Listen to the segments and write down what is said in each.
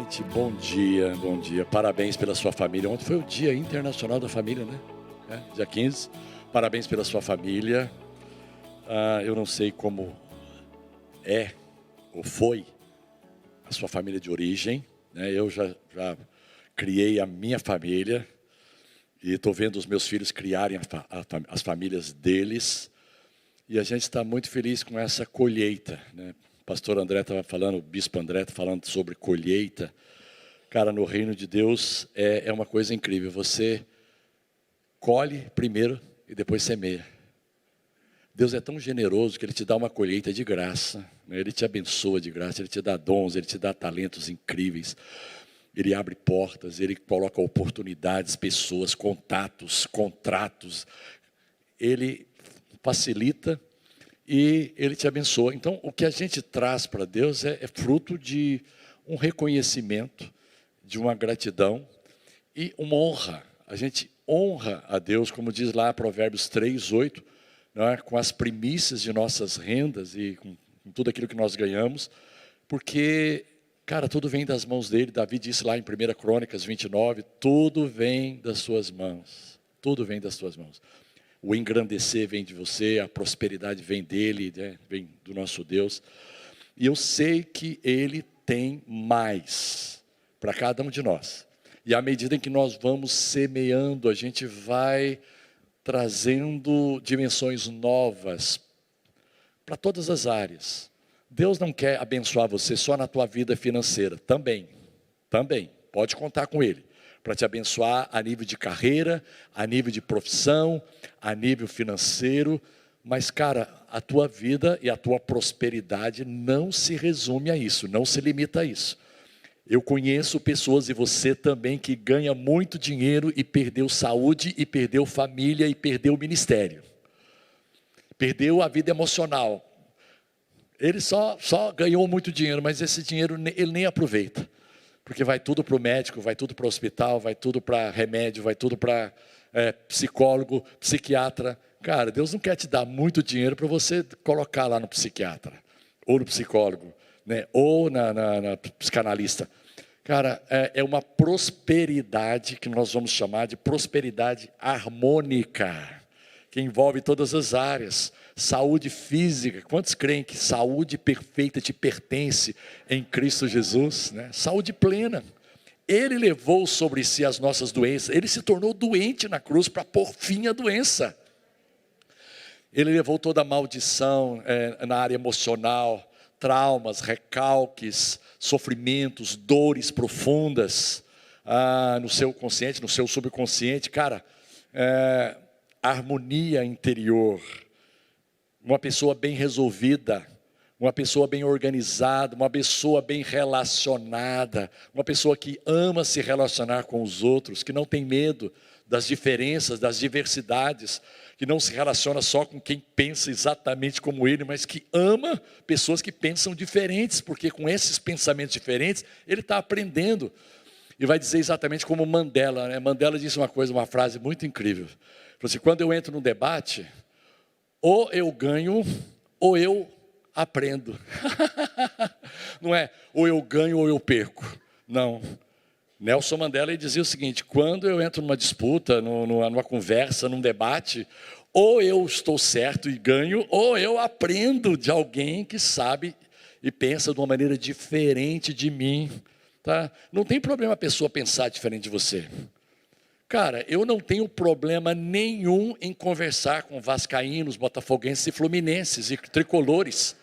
gente, bom dia, bom dia. Parabéns pela sua família. Ontem foi o Dia Internacional da Família, né? Dia 15. Parabéns pela sua família. Eu não sei como é ou foi a sua família de origem, né? Eu já criei a minha família e estou vendo os meus filhos criarem as famílias deles. E a gente está muito feliz com essa colheita, né? O pastor André estava falando, o bispo André falando sobre colheita. Cara, no reino de Deus é uma coisa incrível. Você colhe primeiro e depois semeia. Deus é tão generoso que Ele te dá uma colheita de graça, né? Ele te abençoa de graça, Ele te dá dons, Ele te dá talentos incríveis. Ele abre portas, Ele coloca oportunidades, pessoas, contatos, contratos. Ele facilita e Ele te abençoa. Então, o que a gente traz para Deus é fruto de um reconhecimento, de uma gratidão e uma honra. A gente honra a Deus, como diz lá Provérbios 3:8, né, com as primícias de nossas rendas e com tudo aquilo que nós ganhamos, porque, cara, tudo vem das mãos dele. Davi disse lá em 1 Crônicas 29, tudo vem das suas mãos, tudo vem das suas mãos. O engrandecer vem de você, a prosperidade vem dele, né? Vem do nosso Deus. E eu sei que Ele tem mais para cada um de nós. E à medida em que nós vamos semeando, a gente vai trazendo dimensões novas para todas as áreas. Deus não quer abençoar você só na tua vida financeira, também, pode contar com Ele, para te abençoar a nível de carreira, a nível de profissão, a nível financeiro. Mas, cara, a tua vida e a tua prosperidade não se resume a isso, não se limita a isso. Eu conheço pessoas, e você também, que ganha muito dinheiro e perdeu saúde, e perdeu família, e perdeu o ministério. Perdeu a vida emocional. Ele só ganhou muito dinheiro, mas esse dinheiro ele nem aproveita. Porque vai tudo para o médico, vai tudo para o hospital, vai tudo para remédio, vai tudo para psicólogo, psiquiatra. Cara, Deus não quer te dar muito dinheiro para você colocar lá no psiquiatra, ou no psicólogo, né? Ou na psicanalista. Cara, é uma prosperidade que nós vamos chamar de prosperidade harmônica, que envolve todas as áreas. Saúde física, quantos creem que saúde perfeita te pertence em Cristo Jesus, né? Saúde plena. Ele levou sobre si as nossas doenças, Ele se tornou doente na cruz para pôr fim à doença. Ele levou toda a maldição na área emocional, traumas, recalques, sofrimentos, dores profundas no seu consciente, no seu subconsciente. Cara, harmonia interior. Uma pessoa bem resolvida, uma pessoa bem organizada, uma pessoa bem relacionada, uma pessoa que ama se relacionar com os outros, que não tem medo das diferenças, das diversidades, que não se relaciona só com quem pensa exatamente como ele, mas que ama pessoas que pensam diferentes, porque com esses pensamentos diferentes, ele está aprendendo. E vai dizer exatamente como Mandela, né? Mandela disse uma frase muito incrível. Ele falou assim: quando eu entro num debate, ou eu ganho, ou eu aprendo. Não é ou eu ganho ou eu perco. Não. Nelson Mandela dizia o seguinte: quando eu entro numa disputa, numa conversa, num debate, ou eu estou certo e ganho, ou eu aprendo de alguém que sabe e pensa de uma maneira diferente de mim. Tá? Não tem problema a pessoa pensar diferente de você. Cara, eu não tenho problema nenhum em conversar com vascaínos, botafoguenses e fluminenses e tricolores.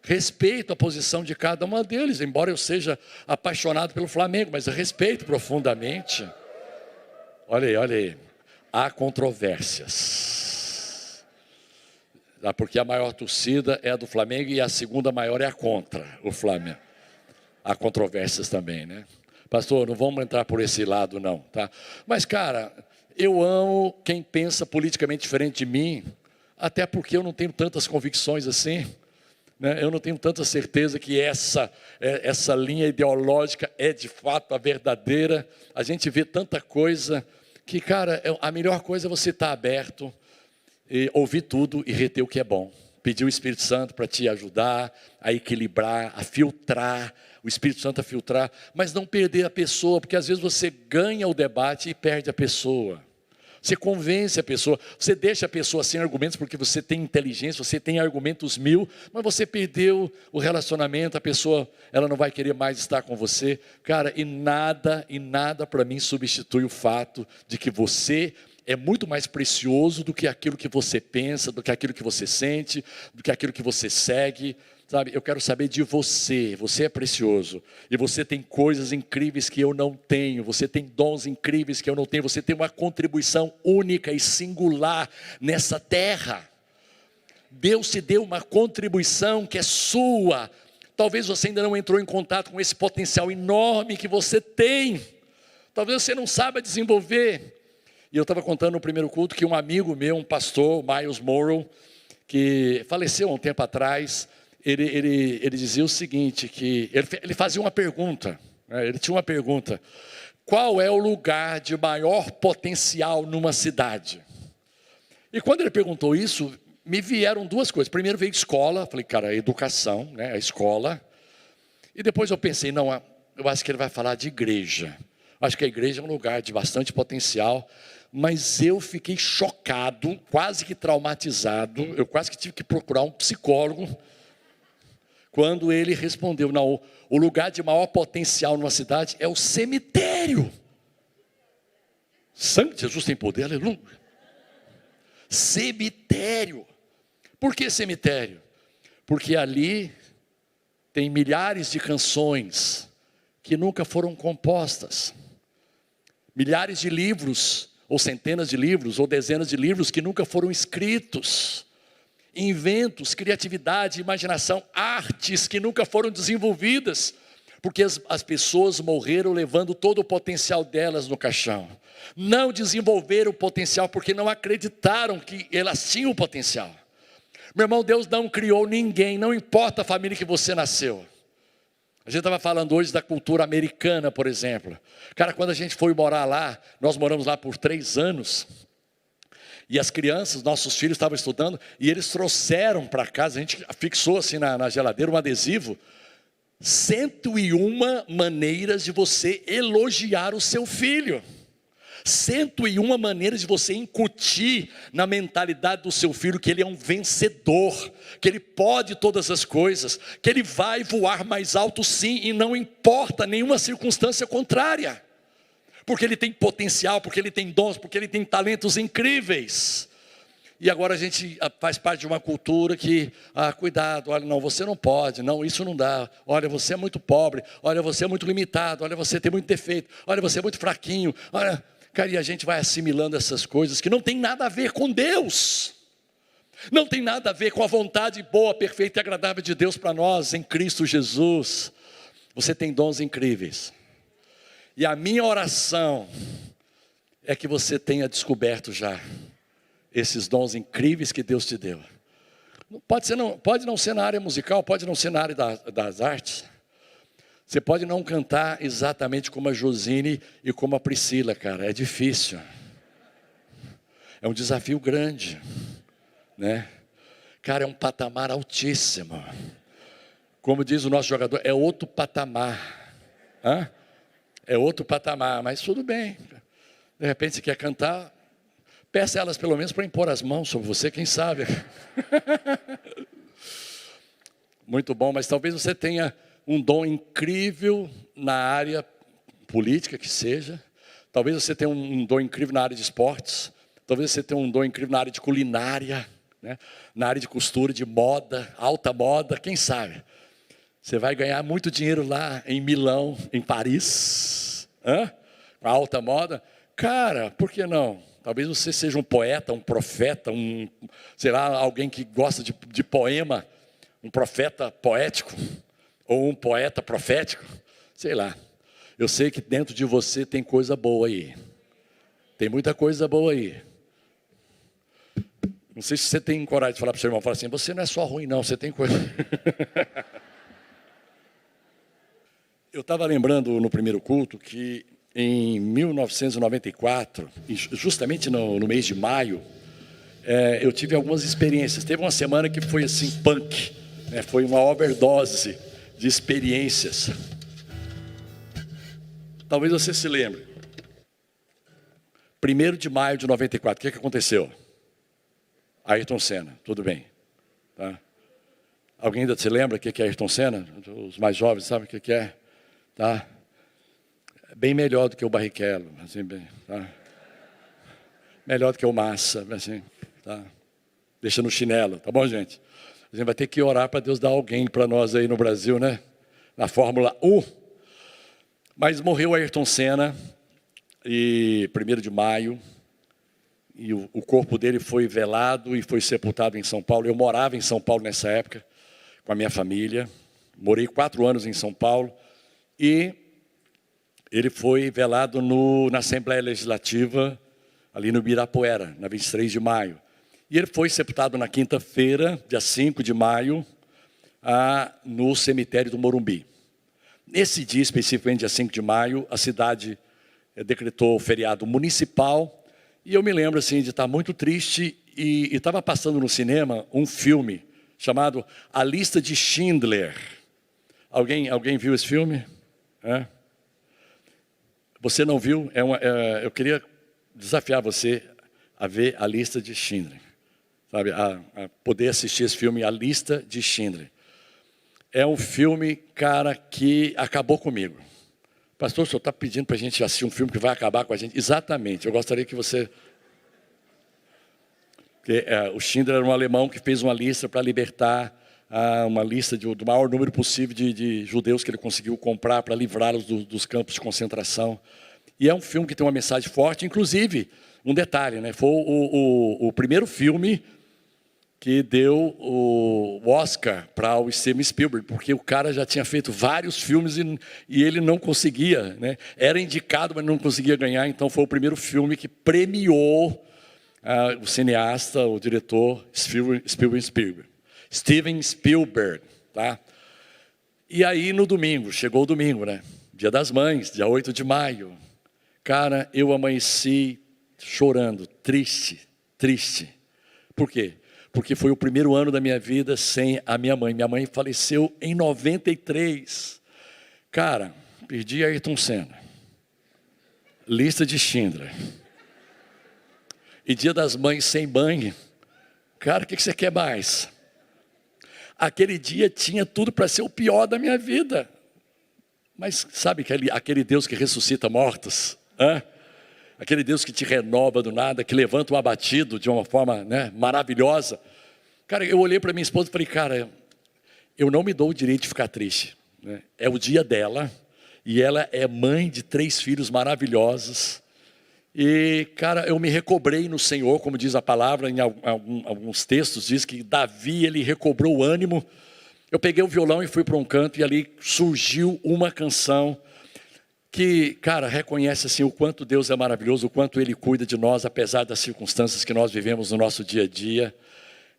Respeito a posição de cada uma deles, embora eu seja apaixonado pelo Flamengo, mas eu respeito profundamente. Olha aí, há controvérsias. Porque a maior torcida é a do Flamengo e a segunda maior é a contra o Flamengo. Há controvérsias também, né? Pastor, não vamos entrar por esse lado não, tá? Mas, cara, eu amo quem pensa politicamente diferente de mim, até porque eu não tenho tantas convicções assim, né? Eu não tenho tanta certeza que essa linha ideológica é de fato a verdadeira. A gente vê tanta coisa que, cara, a melhor coisa é você estar aberto, e ouvir tudo e reter o que é bom. Pedir o Espírito Santo para te ajudar a equilibrar, a filtrar o Espírito Santo a filtrar, mas não perder a pessoa, porque às vezes você ganha o debate e perde a pessoa. Você convence a pessoa, você deixa a pessoa sem argumentos, porque você tem inteligência, você tem argumentos 1000, mas você perdeu o relacionamento, a pessoa, ela não vai querer mais estar com você. Cara, e nada para mim substitui o fato de que você é muito mais precioso do que aquilo que você pensa, do que aquilo que você sente, do que aquilo que você segue. Sabe, eu quero saber de você, você é precioso, e você tem coisas incríveis que eu não tenho, você tem dons incríveis que eu não tenho, você tem uma contribuição única e singular nessa terra. Deus te deu uma contribuição que é sua, talvez você ainda não entrou em contato com esse potencial enorme que você tem, talvez você não saiba desenvolver. E eu estava contando no primeiro culto que um amigo meu, um pastor, Miles Morrow, que faleceu há um tempo atrás, ele dizia o seguinte, que ele fazia uma pergunta, né? Ele tinha uma pergunta: qual é o lugar de maior potencial numa cidade? E quando ele perguntou isso, me vieram duas coisas. Primeiro veio escola, falei, cara, a educação, né, a escola. E depois eu pensei, não, eu acho que ele vai falar de igreja. Acho que a igreja é um lugar de bastante potencial, mas eu fiquei chocado, quase que traumatizado, eu quase que tive que procurar um psicólogo, quando ele respondeu, não, o lugar de maior potencial numa cidade é o cemitério. Sangue de Jesus tem poder, aleluia. Cemitério. Por que cemitério? Porque ali tem milhares de canções que nunca foram compostas. Milhares de livros, ou centenas de livros, ou dezenas de livros que nunca foram escritos. Inventos, criatividade, imaginação, artes que nunca foram desenvolvidas, porque as pessoas morreram levando todo o potencial delas no caixão. Não desenvolveram o potencial porque não acreditaram que elas tinham o potencial. Meu irmão, Deus não criou ninguém, não importa a família que você nasceu. A gente estava falando hoje da cultura americana, por exemplo. Cara, quando a gente foi morar lá, nós moramos lá por 3 anos, e as crianças, nossos filhos estavam estudando, e eles trouxeram para casa, a gente fixou assim na geladeira um adesivo, 101 maneiras de você elogiar o seu filho. 101 maneiras de você incutir na mentalidade do seu filho que ele é um vencedor, que ele pode todas as coisas, que ele vai voar mais alto sim, e não importa nenhuma circunstância contrária. Porque ele tem potencial, porque ele tem dons, porque ele tem talentos incríveis. E agora a gente faz parte de uma cultura que, cuidado, olha, não, você não pode, não, isso não dá. Olha, você é muito pobre, olha, você é muito limitado, olha, você tem muito defeito, olha, você é muito fraquinho. Olha, cara, e a gente vai assimilando essas coisas que não tem nada a ver com Deus. Não tem nada a ver com a vontade boa, perfeita e agradável de Deus para nós, em Cristo Jesus. Você tem dons incríveis. E a minha oração é que você tenha descoberto já esses dons incríveis que Deus te deu. Pode não ser na área musical, pode não ser na área das artes. Você pode não cantar exatamente como a Josine e como a Priscila, cara, é difícil. É um desafio grande, né? Cara, é um patamar altíssimo. Como diz o nosso jogador, é outro patamar. É outro patamar, mas tudo bem. De repente você quer cantar, peça elas pelo menos para impor as mãos sobre você, quem sabe. Muito bom, mas talvez você tenha um dom incrível na área política que seja. Talvez você tenha um dom incrível na área de esportes. Talvez você tenha um dom incrível na área de culinária, né? Na área de costura, de moda, alta moda, quem sabe. Você vai ganhar muito dinheiro lá em Milão, em Paris, com a alta moda. Cara, por que não? Talvez você seja um poeta, um profeta, sei lá, alguém que gosta de poema, um profeta poético, ou um poeta profético, sei lá. Eu sei que dentro de você tem coisa boa aí. Tem muita coisa boa aí. Não sei se você tem coragem de falar para o seu irmão, falar assim, você não é só ruim não, você tem coisa. Eu estava lembrando no primeiro culto que em 1994, justamente no mês de maio, eu tive algumas experiências. Teve uma semana que foi assim, punk, né? Foi uma overdose de experiências. Talvez você se lembre. 1º de maio de 94, o que aconteceu? Ayrton Senna, tudo bem. Tá? Alguém ainda se lembra o que é Ayrton Senna? Os mais jovens sabem o que é? Tá? Bem melhor do que o Barrichello, assim, bem, tá? Melhor do que o Massa, assim, tá? Deixa no chinelo, tá bom, gente? A gente vai ter que orar para Deus dar alguém para nós aí no Brasil, né? Na Fórmula 1. Mas morreu Ayrton Senna, e 1º de maio, e o corpo dele foi velado e foi sepultado em São Paulo. Eu morava em São Paulo nessa época, com a minha família. Morei 4 anos em São Paulo, e ele foi velado na Assembleia Legislativa, ali no Ibirapuera, na 23 de maio. E ele foi sepultado na quinta-feira, dia 5 de maio, no cemitério do Morumbi. Nesse dia, especificamente dia 5 de maio, a cidade decretou feriado municipal, e eu me lembro assim, de estar muito triste, e estava passando no cinema um filme chamado A Lista de Schindler. Alguém viu esse filme? É? Você não viu? Eu queria desafiar você a ver A Lista de Schindler, sabe? A poder assistir esse filme, A Lista de Schindler. É um filme, cara, que acabou comigo. Pastor, o senhor está pedindo para a gente assistir um filme que vai acabar com a gente? Exatamente, eu gostaria que você... Porque, o Schindler era um alemão que fez uma lista para libertar uma lista do maior número possível de judeus que ele conseguiu comprar para livrá-los dos campos de concentração. E é um filme que tem uma mensagem forte, inclusive, um detalhe, né? Foi o primeiro filme que deu o Oscar para o Steven Spielberg, porque o cara já tinha feito vários filmes e ele não conseguia, né? Era indicado, mas não conseguia ganhar, então foi o primeiro filme que premiou o cineasta, o diretor Steven Spielberg, tá? E aí no domingo, chegou o domingo, né? Dia das Mães, dia 8 de maio. Cara, eu amanheci chorando, triste. Por quê? Porque foi o primeiro ano da minha vida sem a minha mãe. Minha mãe faleceu em 93. Cara, perdi Ayrton Senna. Lista de Schindler. E Dia das Mães sem mãe. Cara, o que você quer mais? Aquele dia tinha tudo para ser o pior da minha vida. Mas sabe aquele Deus que ressuscita mortos? Aquele Deus que te renova do nada, que levanta o abatido de uma forma, né, maravilhosa. Cara, eu olhei para minha esposa e falei, cara, eu não me dou o direito de ficar triste, né? É o dia dela, e ela é mãe de 3 filhos maravilhosos. E, cara, eu me recobrei no Senhor, como diz a palavra, em alguns textos, diz que Davi, ele recobrou o ânimo. Eu peguei o violão e fui para um canto, e ali surgiu uma canção que, cara, reconhece assim o quanto Deus é maravilhoso, o quanto Ele cuida de nós, apesar das circunstâncias que nós vivemos no nosso dia a dia.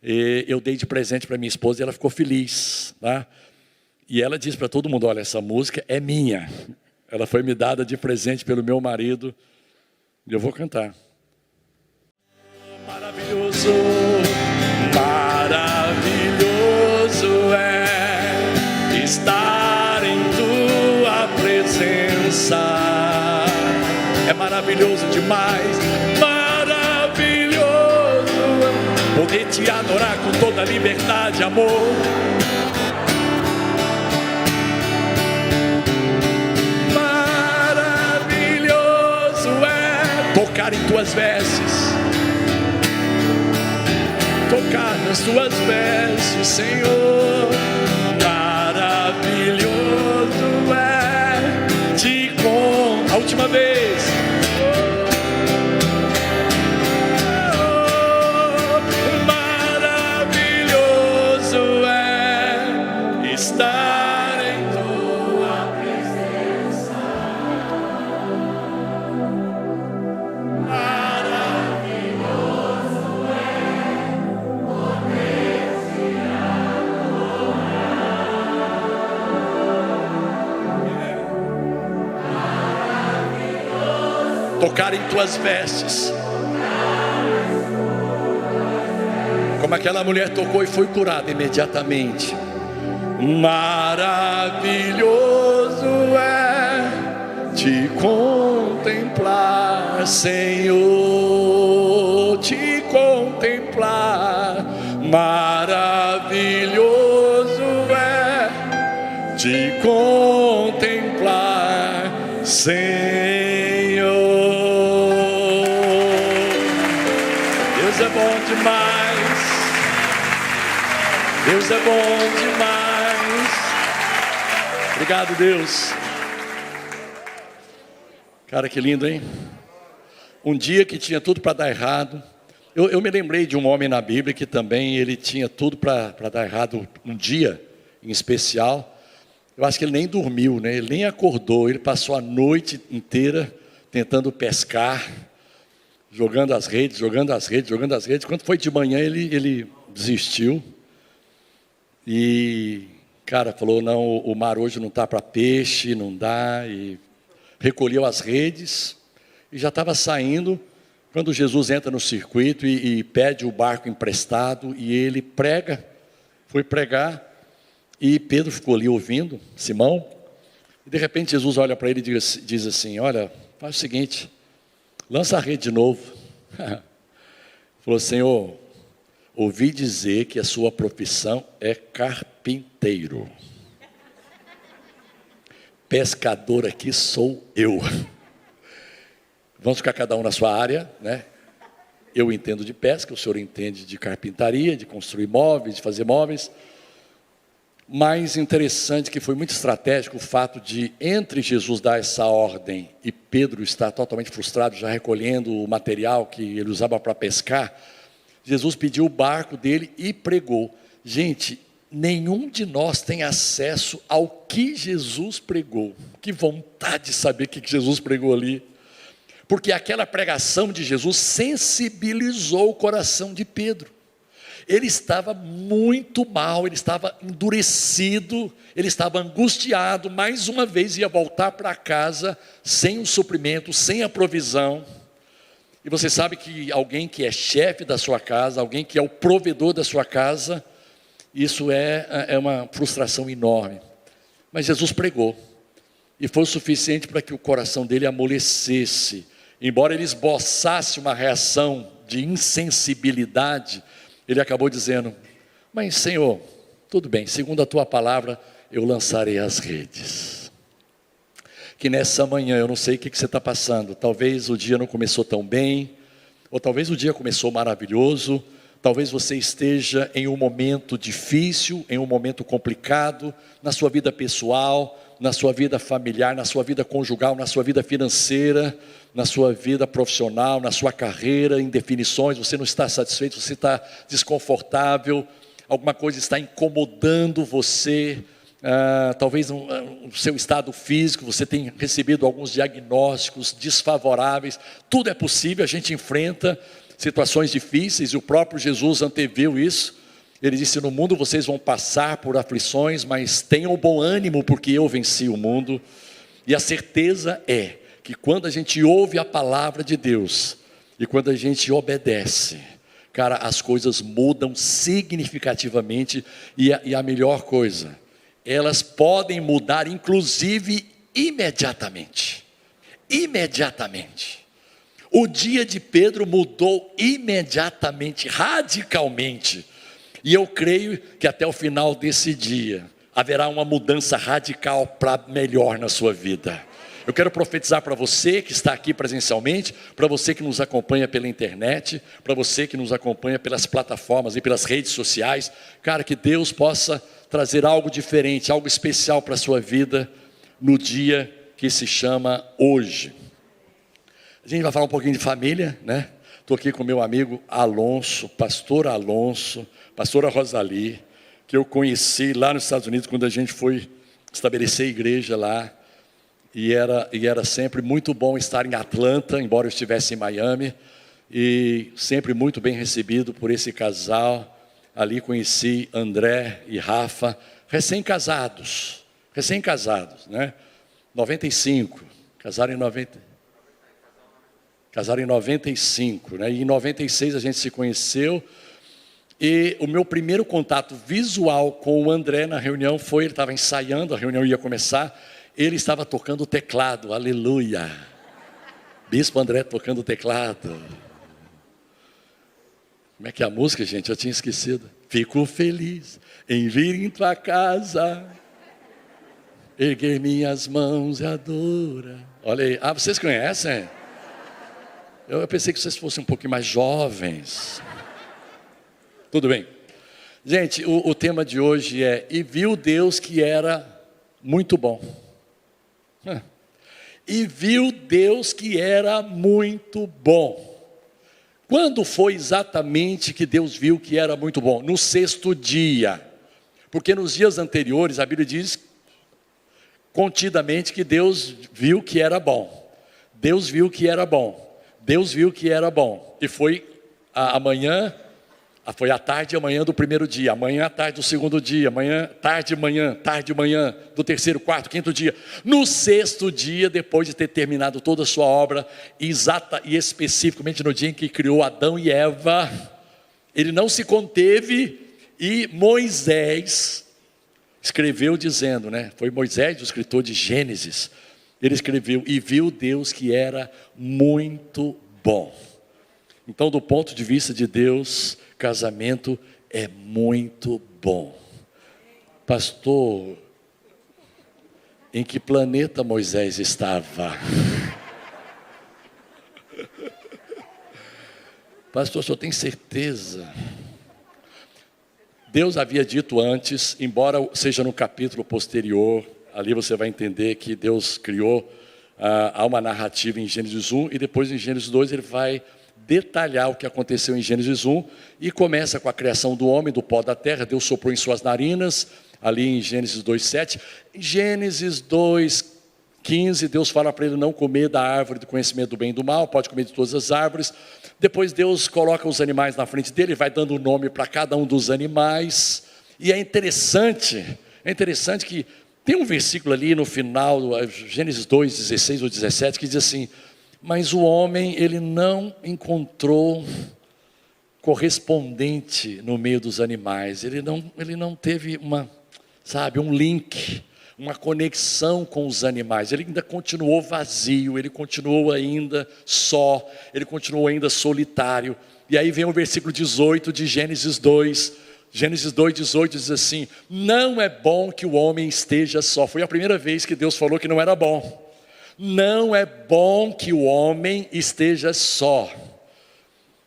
E eu dei de presente para minha esposa e ela ficou feliz, tá? E ela disse para todo mundo, olha, essa música é minha. Ela foi me dada de presente pelo meu marido. E eu vou cantar. Maravilhoso, maravilhoso é estar em tua presença. É maravilhoso demais, maravilhoso poder te adorar com toda a liberdade, amor. Maravilhoso é tocar em tuas vestes, tocar nas tuas vestes, Senhor. Maravilhoso é a última vez. Maravilhoso é estar em tua presença. Maravilhoso é poder te adorar. Tocar em tuas vestes, como aquela mulher tocou e foi curada imediatamente. Maravilhoso é te contemplar, Senhor, te contemplar. Maravilhoso é te contemplar, Senhor. Deus é bom demais. Deus é bom demais. Obrigado, Deus. Cara, que lindo, hein? Um dia que tinha tudo para dar errado. Eu me lembrei de um homem na Bíblia que também ele tinha tudo para dar errado um dia em especial. Eu acho que ele nem dormiu, né? Ele nem acordou. Ele passou a noite inteira tentando pescar, jogando as redes. Quando foi de manhã ele desistiu. E, cara, falou, não, o mar hoje não está para peixe, não dá. E recolheu as redes e já estava saindo, quando Jesus entra no circuito e pede o barco emprestado, e ele foi pregar, e Pedro ficou ali ouvindo, Simão, e de repente Jesus olha para ele e diz assim, olha, faz o seguinte, lança a rede de novo. Falou, Senhor, ouvi dizer que a sua profissão é carpinteiro. Pescador aqui sou eu. Vamos ficar cada um na sua área, né? Eu entendo de pesca, o senhor entende de carpintaria, de construir móveis, de fazer móveis. Mais interessante que foi muito estratégico o fato de, entre Jesus dar essa ordem e Pedro estar totalmente frustrado, já recolhendo o material que ele usava para pescar, Jesus pediu o barco dele e pregou. Gente, nenhum de nós tem acesso ao que Jesus pregou. Que vontade de saber o que Jesus pregou ali. Porque aquela pregação de Jesus sensibilizou o coração de Pedro. Ele estava muito mal, ele estava endurecido, ele estava angustiado, mais uma vez ia voltar para casa sem o suprimento, sem a provisão. E você sabe que alguém que é chefe da sua casa, alguém que é o provedor da sua casa, isso é uma frustração enorme. Mas Jesus pregou, e foi o suficiente para que o coração dele amolecesse. Embora ele esboçasse uma reação de insensibilidade, ele acabou dizendo, mas Senhor, tudo bem, segundo a tua palavra, eu lançarei as redes. Que nessa manhã, eu não sei o que você está passando, talvez o dia não começou tão bem, ou talvez o dia começou maravilhoso, talvez você esteja em um momento difícil, em um momento complicado, na sua vida pessoal, na sua vida familiar, na sua vida conjugal, na sua vida financeira, na sua vida profissional, na sua carreira, em definições, você não está satisfeito, você está desconfortável, alguma coisa está incomodando você, talvez o seu estado físico, você tem recebido alguns diagnósticos desfavoráveis, tudo é possível, a gente enfrenta situações difíceis, e o próprio Jesus anteviu isso. Ele disse, no mundo vocês vão passar por aflições, mas tenham bom ânimo, porque eu venci o mundo. E a certeza é que quando a gente ouve a palavra de Deus, e quando a gente obedece, cara, as coisas mudam significativamente, e a melhor coisa, elas podem mudar inclusive imediatamente. Imediatamente. O dia de Pedro mudou imediatamente, radicalmente. E eu creio que até o final desse dia haverá uma mudança radical para melhor na sua vida. Eu quero profetizar para você que está aqui presencialmente, para você que nos acompanha pela internet, para você que nos acompanha pelas plataformas e pelas redes sociais, cara, que Deus possa trazer algo diferente, algo especial para a sua vida no dia que se chama hoje. A gente vai falar um pouquinho de família, né? Estou aqui com meu amigo Alonso, pastora Rosali, que eu conheci lá nos Estados Unidos, quando a gente foi estabelecer a igreja lá, e era sempre muito bom estar em Atlanta, embora eu estivesse em Miami, e sempre muito bem recebido por esse casal. Ali conheci André e Rafa, recém-casados, né? 95, casaram em 95, né? E em 96 a gente se conheceu, E o meu primeiro contato visual com o André na reunião foi, ele estava ensaiando, a reunião ia começar, ele estava tocando o teclado, aleluia. Bispo André tocando o teclado. Como é que é a música, gente? Eu tinha esquecido. Fico feliz em vir em tua casa, erguer minhas mãos e adorar. Olha aí, vocês conhecem? Eu pensei que vocês fossem um pouquinho mais jovens. Tudo bem. Gente, o tema de hoje é: e viu Deus que era muito bom. E viu Deus que era muito bom. Quando foi exatamente que Deus viu que era muito bom? No sexto dia. Porque nos dias anteriores, a Bíblia diz contidamente que Deus viu que era bom. Deus viu que era bom. Deus viu que era bom. E foi amanhã, foi a tarde e amanhã do primeiro dia, amanhã à tarde do segundo dia, amanhã, tarde e manhã do terceiro, quarto, quinto dia. No sexto dia, depois de ter terminado toda a sua obra, exata e especificamente no dia em que criou Adão e Eva, ele não se conteve e Moisés escreveu dizendo, foi Moisés, o escritor de Gênesis, ele escreveu: e viu Deus que era muito bom. Então, do ponto de vista de Deus, casamento é muito bom. Pastor, em que planeta Moisés estava? Pastor, o senhor tem certeza? Deus havia dito antes, embora seja no capítulo posterior, ali você vai entender que Deus criou, há uma narrativa em Gênesis 1, e depois em Gênesis 2 ele vai detalhar o que aconteceu em Gênesis 1, e começa com a criação do homem, do pó da terra. Deus soprou em suas narinas, ali em Gênesis 2:7. Em Gênesis 2:15, Deus fala para ele não comer da árvore do conhecimento do bem e do mal, pode comer de todas as árvores. Depois Deus coloca os animais na frente dele, vai dando nome para cada um dos animais, e é interessante que tem um versículo ali no final, Gênesis 2:16 ou 17, que diz assim: mas o homem, ele não encontrou correspondente no meio dos animais, ele não teve um link, uma conexão com os animais, ele ainda continuou vazio, ele continuou ainda só, ele continuou ainda solitário. E aí vem o versículo 18 de Gênesis 2, Gênesis 2:18 diz assim: não é bom que o homem esteja só. Foi a primeira vez que Deus falou que não era bom. Não é bom que o homem esteja só.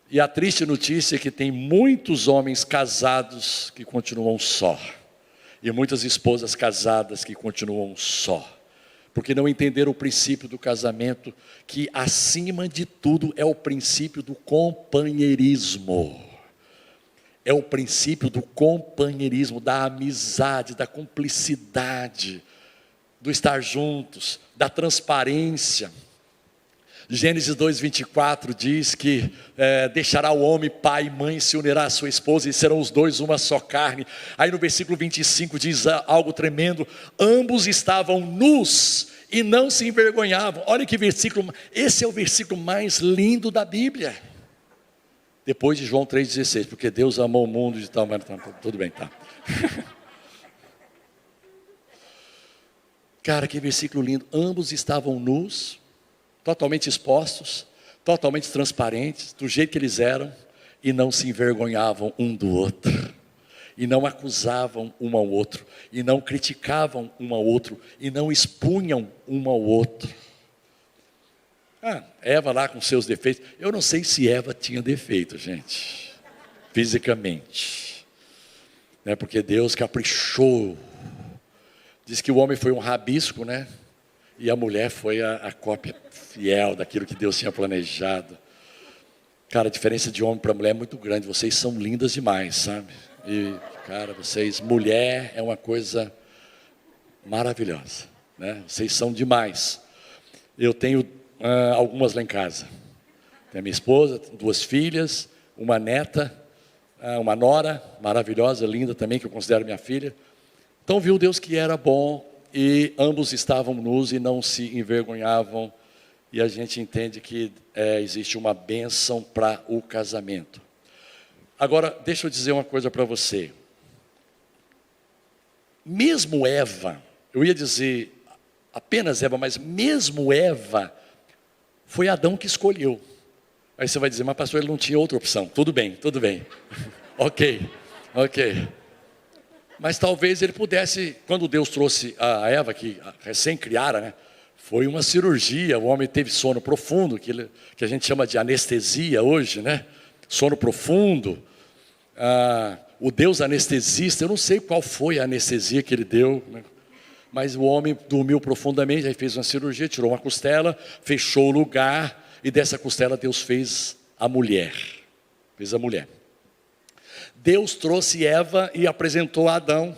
E a triste notícia é que tem muitos homens casados que continuam só, e muitas esposas casadas que continuam só, porque não entenderam o princípio do casamento, que acima de tudo é o princípio do companheirismo. É o princípio do companheirismo, da amizade, da cumplicidade, do estar juntos, da transparência. Gênesis 2:24 diz que deixará o homem pai e mãe, se unirá à sua esposa, e serão os dois uma só carne. Aí no versículo 25 diz algo tremendo: ambos estavam nus e não se envergonhavam. Olha que versículo, esse é o versículo mais lindo da Bíblia, depois de João 3,16, porque Deus amou o mundo de tal maneira. Tudo bem, tá. Cara, que versículo lindo. Ambos estavam nus, totalmente expostos, totalmente transparentes, do jeito que eles eram, e não se envergonhavam um do outro, e não acusavam um ao outro, e não criticavam um ao outro, e não expunham um ao outro. Eva lá com seus defeitos, eu não sei se Eva tinha defeito, gente, fisicamente, porque Deus caprichou. Diz que o homem foi um rabisco, e a mulher foi a cópia fiel daquilo que Deus tinha planejado. Cara, a diferença de homem para mulher é muito grande. Vocês são lindas demais, sabe? E, cara, mulher é uma coisa maravilhosa, Vocês são demais. Eu tenho algumas lá em casa. Tem a minha esposa, 2 filhas, uma neta, uma nora maravilhosa, linda também, que eu considero minha filha. Então viu Deus que era bom, e ambos estavam nus e não se envergonhavam, e a gente entende que existe uma bênção para o casamento. Agora, deixa eu dizer uma coisa para você. Mesmo Eva, eu ia dizer apenas Eva, mas mesmo Eva, foi Adão que escolheu. Aí você vai dizer, mas pastor, ele não tinha outra opção. Tudo bem. Ok. Mas talvez ele pudesse, quando Deus trouxe a Eva, que recém-criara, né? Foi uma cirurgia, o homem teve sono profundo, que a gente chama de anestesia hoje, né? Sono profundo. O Deus anestesista, eu não sei qual foi a anestesia que ele deu, né? Mas o homem dormiu profundamente, aí fez uma cirurgia, tirou uma costela, fechou o lugar, e dessa costela Deus fez a mulher. Deus trouxe Eva e apresentou a Adão.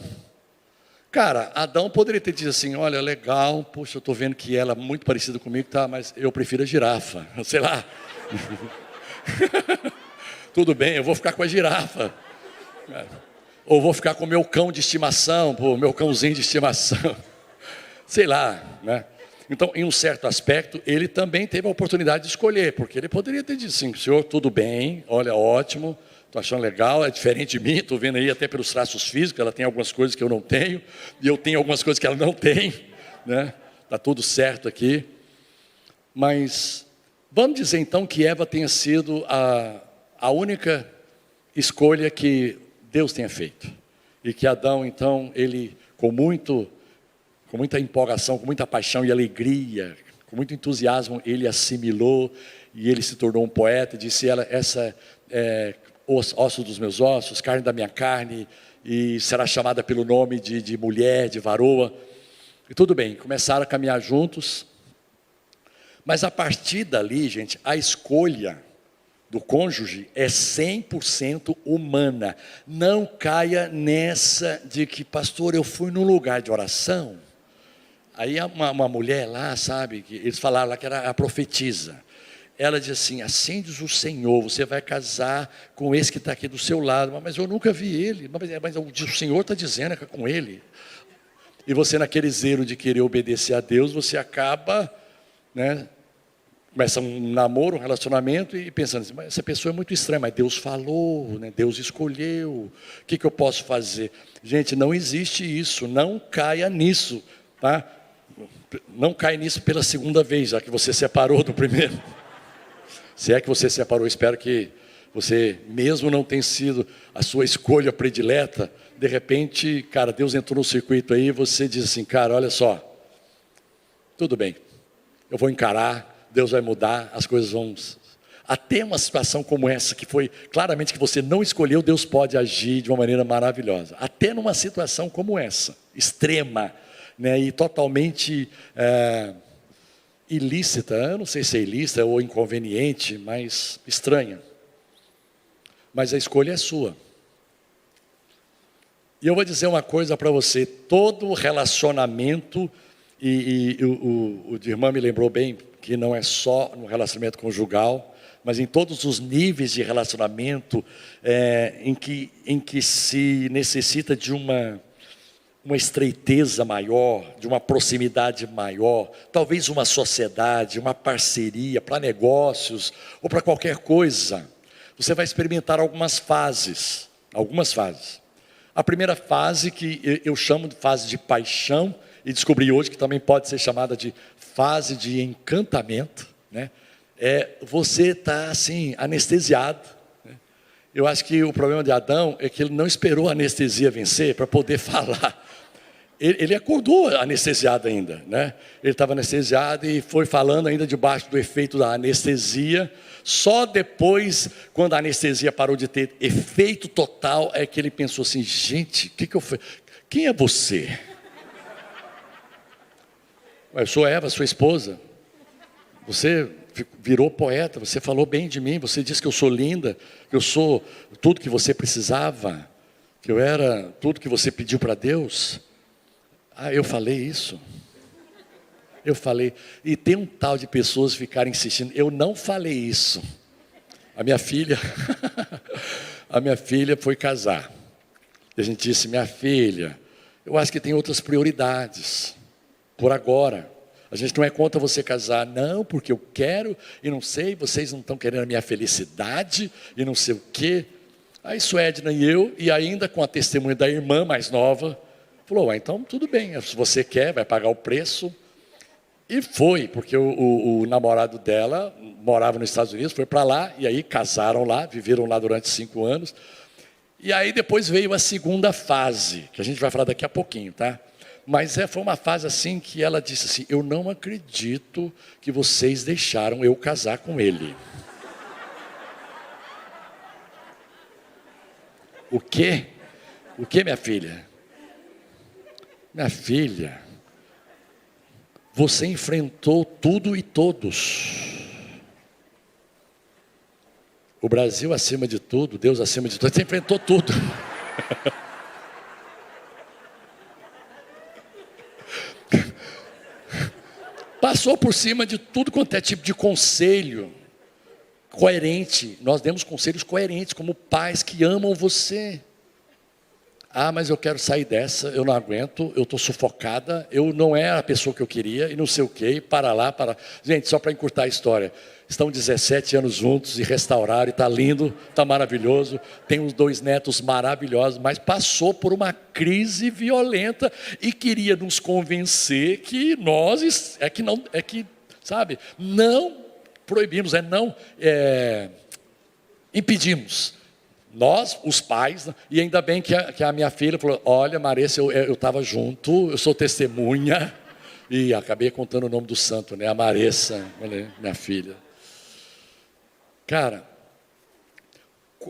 Cara, Adão poderia ter dito assim, olha, legal, poxa, eu estou vendo que ela é muito parecida comigo, tá, mas eu prefiro a girafa, sei lá. Tudo bem, eu vou ficar com a girafa. Ou vou ficar com o meu cão de estimação, o meu cãozinho de estimação. Sei lá, né? Então, em um certo aspecto, ele também teve a oportunidade de escolher, porque ele poderia ter dito assim, senhor, tudo bem, olha, ótimo, estou achando legal, é diferente de mim, estou vendo aí até pelos traços físicos, ela tem algumas coisas que eu não tenho, e eu tenho algumas coisas que ela não tem, né? Está tudo certo aqui. Mas, vamos dizer então que Eva tenha sido a única escolha que Deus tenha feito. E que Adão, então, ele com muita empolgação, com muita paixão e alegria, com muito entusiasmo, ele assimilou e ele se tornou um poeta e disse, essa é osso dos meus ossos, carne da minha carne, e será chamada pelo nome de mulher, de varoa. E tudo bem, começaram a caminhar juntos, mas a partir dali, gente, a escolha do cônjuge é 100% humana. Não caia nessa de que, pastor, eu fui num lugar de oração, aí uma mulher lá, sabe, que eles falaram lá que era a profetisa. Ela diz assim diz o Senhor, você vai casar com esse que está aqui do seu lado. Mas eu nunca vi ele. Mas o Senhor está dizendo que é com ele. E você, naquele zelo de querer obedecer a Deus, você acaba, né, começa um namoro, um relacionamento, e pensando assim, mas essa pessoa é muito estranha, mas Deus falou, né, Deus escolheu, o que eu posso fazer? Gente, não existe isso, não caia nisso, tá? Não caia nisso pela segunda vez, já que você separou do primeiro. Se é que você separou, espero que você, mesmo não tenha sido a sua escolha predileta, de repente, cara, Deus entrou no circuito aí, e você diz assim, cara, olha só, tudo bem, eu vou encarar, Deus vai mudar, as coisas vão... Até uma situação como essa, que foi claramente que você não escolheu, Deus pode agir de uma maneira maravilhosa. Até numa situação como essa, extrema, né, e totalmente... ilícita, eu não sei se é ilícita ou inconveniente, mas estranha. Mas a escolha é sua. E eu vou dizer uma coisa para você, todo relacionamento, e o Dirmã me lembrou bem, que não é só no relacionamento conjugal, mas em todos os níveis de relacionamento, em que se necessita de uma estreiteza maior, de uma proximidade maior, talvez uma sociedade, uma parceria para negócios ou para qualquer coisa, você vai experimentar algumas fases. A primeira fase, que eu chamo de fase de paixão, e descobri hoje que também pode ser chamada de fase de encantamento, né? Você está assim, anestesiado. Eu acho que o problema de Adão é que ele não esperou a anestesia vencer para poder falar. Ele acordou anestesiado ainda, né? Ele estava anestesiado e foi falando ainda debaixo do efeito da anestesia. Só depois, quando a anestesia parou de ter efeito total, é que ele pensou assim, gente, o que eu fiz? Quem é você? Eu sou Eva, sua esposa. Você virou poeta, você falou bem de mim, você disse que eu sou linda, que eu sou tudo que você precisava, que eu era tudo que você pediu para Deus. Eu falei isso. Eu falei. E tem um tal de pessoas ficarem insistindo. Eu não falei isso. A minha filha foi casar. E a gente disse, minha filha, eu acho que tem outras prioridades. Por agora. A gente não é contra você casar, não, porque eu quero e não sei, vocês não estão querendo a minha felicidade e não sei o quê. Aí Suedna e eu, e ainda com a testemunha da irmã mais nova, falou, então tudo bem, se você quer, vai pagar o preço. E foi, porque o namorado dela morava nos Estados Unidos, foi para lá, e aí casaram lá, viveram lá durante 5 anos. E aí depois veio a segunda fase, que a gente vai falar daqui a pouquinho, tá? Mas foi uma fase assim que ela disse assim, eu não acredito que vocês deixaram eu casar com ele. O quê? O quê, minha filha? Minha filha, você enfrentou tudo e todos. O Brasil acima de tudo, Deus acima de tudo, você enfrentou tudo. Passou por cima de tudo quanto é tipo de conselho coerente. Nós demos conselhos coerentes, como pais que amam você. Mas eu quero sair dessa, eu não aguento, eu estou sufocada, eu não era a pessoa que eu queria, e não sei o quê, para lá. Gente, só para encurtar a história, estão 17 anos juntos e restauraram, e está lindo, está maravilhoso, tem uns 2 netos maravilhosos, mas passou por uma crise violenta e queria nos convencer que nós, não proibimos, não impedimos. Nós, os pais, e ainda bem que a minha filha falou, olha, Maressa, eu estava junto, eu sou testemunha, e acabei contando o nome do santo, né? A Maressa, minha filha. Cara,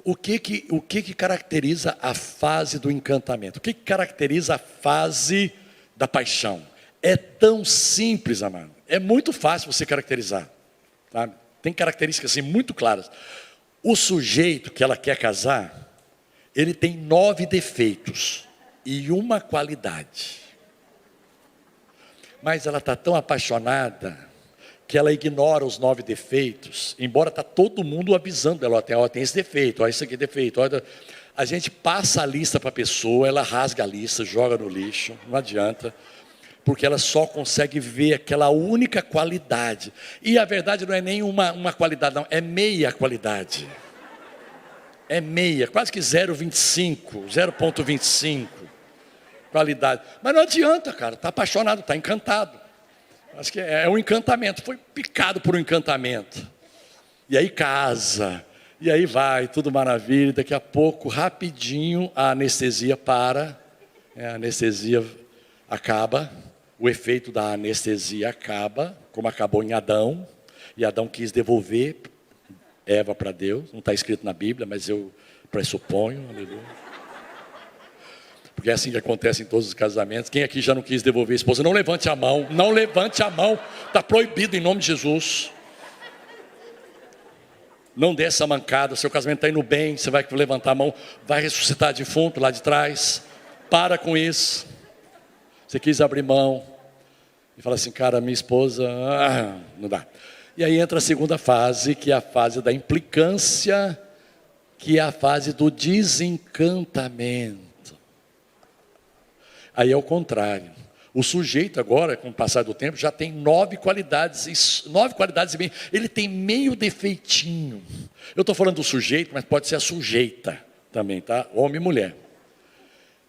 o que caracteriza a fase do encantamento? O que caracteriza a fase da paixão? É tão simples, amado. É muito fácil você caracterizar. Sabe? Tem características assim, muito claras. O sujeito que ela quer casar, ele tem 9 defeitos e 1 qualidade. Mas ela está tão apaixonada que ela ignora os 9 defeitos, embora está todo mundo avisando ela, tem esse defeito, isso aqui é defeito. A gente passa a lista para a pessoa, ela rasga a lista, joga no lixo, não adianta. Porque ela só consegue ver aquela única qualidade. E a verdade não é nem uma qualidade, não, é meia qualidade. É meia, quase que 0,25 qualidade. Mas não adianta, cara, está apaixonado, está encantado. Acho que é um encantamento, foi picado por um encantamento. E aí casa, e aí vai, tudo maravilha, daqui a pouco, rapidinho, a anestesia para, a anestesia acaba. O efeito da anestesia acaba, como acabou em Adão, e Adão quis devolver Eva para Deus, não está escrito na Bíblia, mas eu pressuponho, aleluia. Porque é assim que acontece em todos os casamentos. Quem aqui já não quis devolver a esposa, não levante a mão, está proibido em nome de Jesus. Não dê essa mancada, seu casamento está indo bem, você vai levantar a mão, vai ressuscitar defunto lá de trás, para com isso. Você quis abrir mão e fala assim, cara, minha esposa, não dá. E aí entra a segunda fase, que é a fase da implicância, que é a fase do desencantamento. Aí é o contrário. O sujeito agora, com o passar do tempo, já tem 9 qualidades, 9 qualidades e bem, ele tem meio defeitinho. Eu estou falando do sujeito, mas pode ser a sujeita também, tá? Homem e mulher.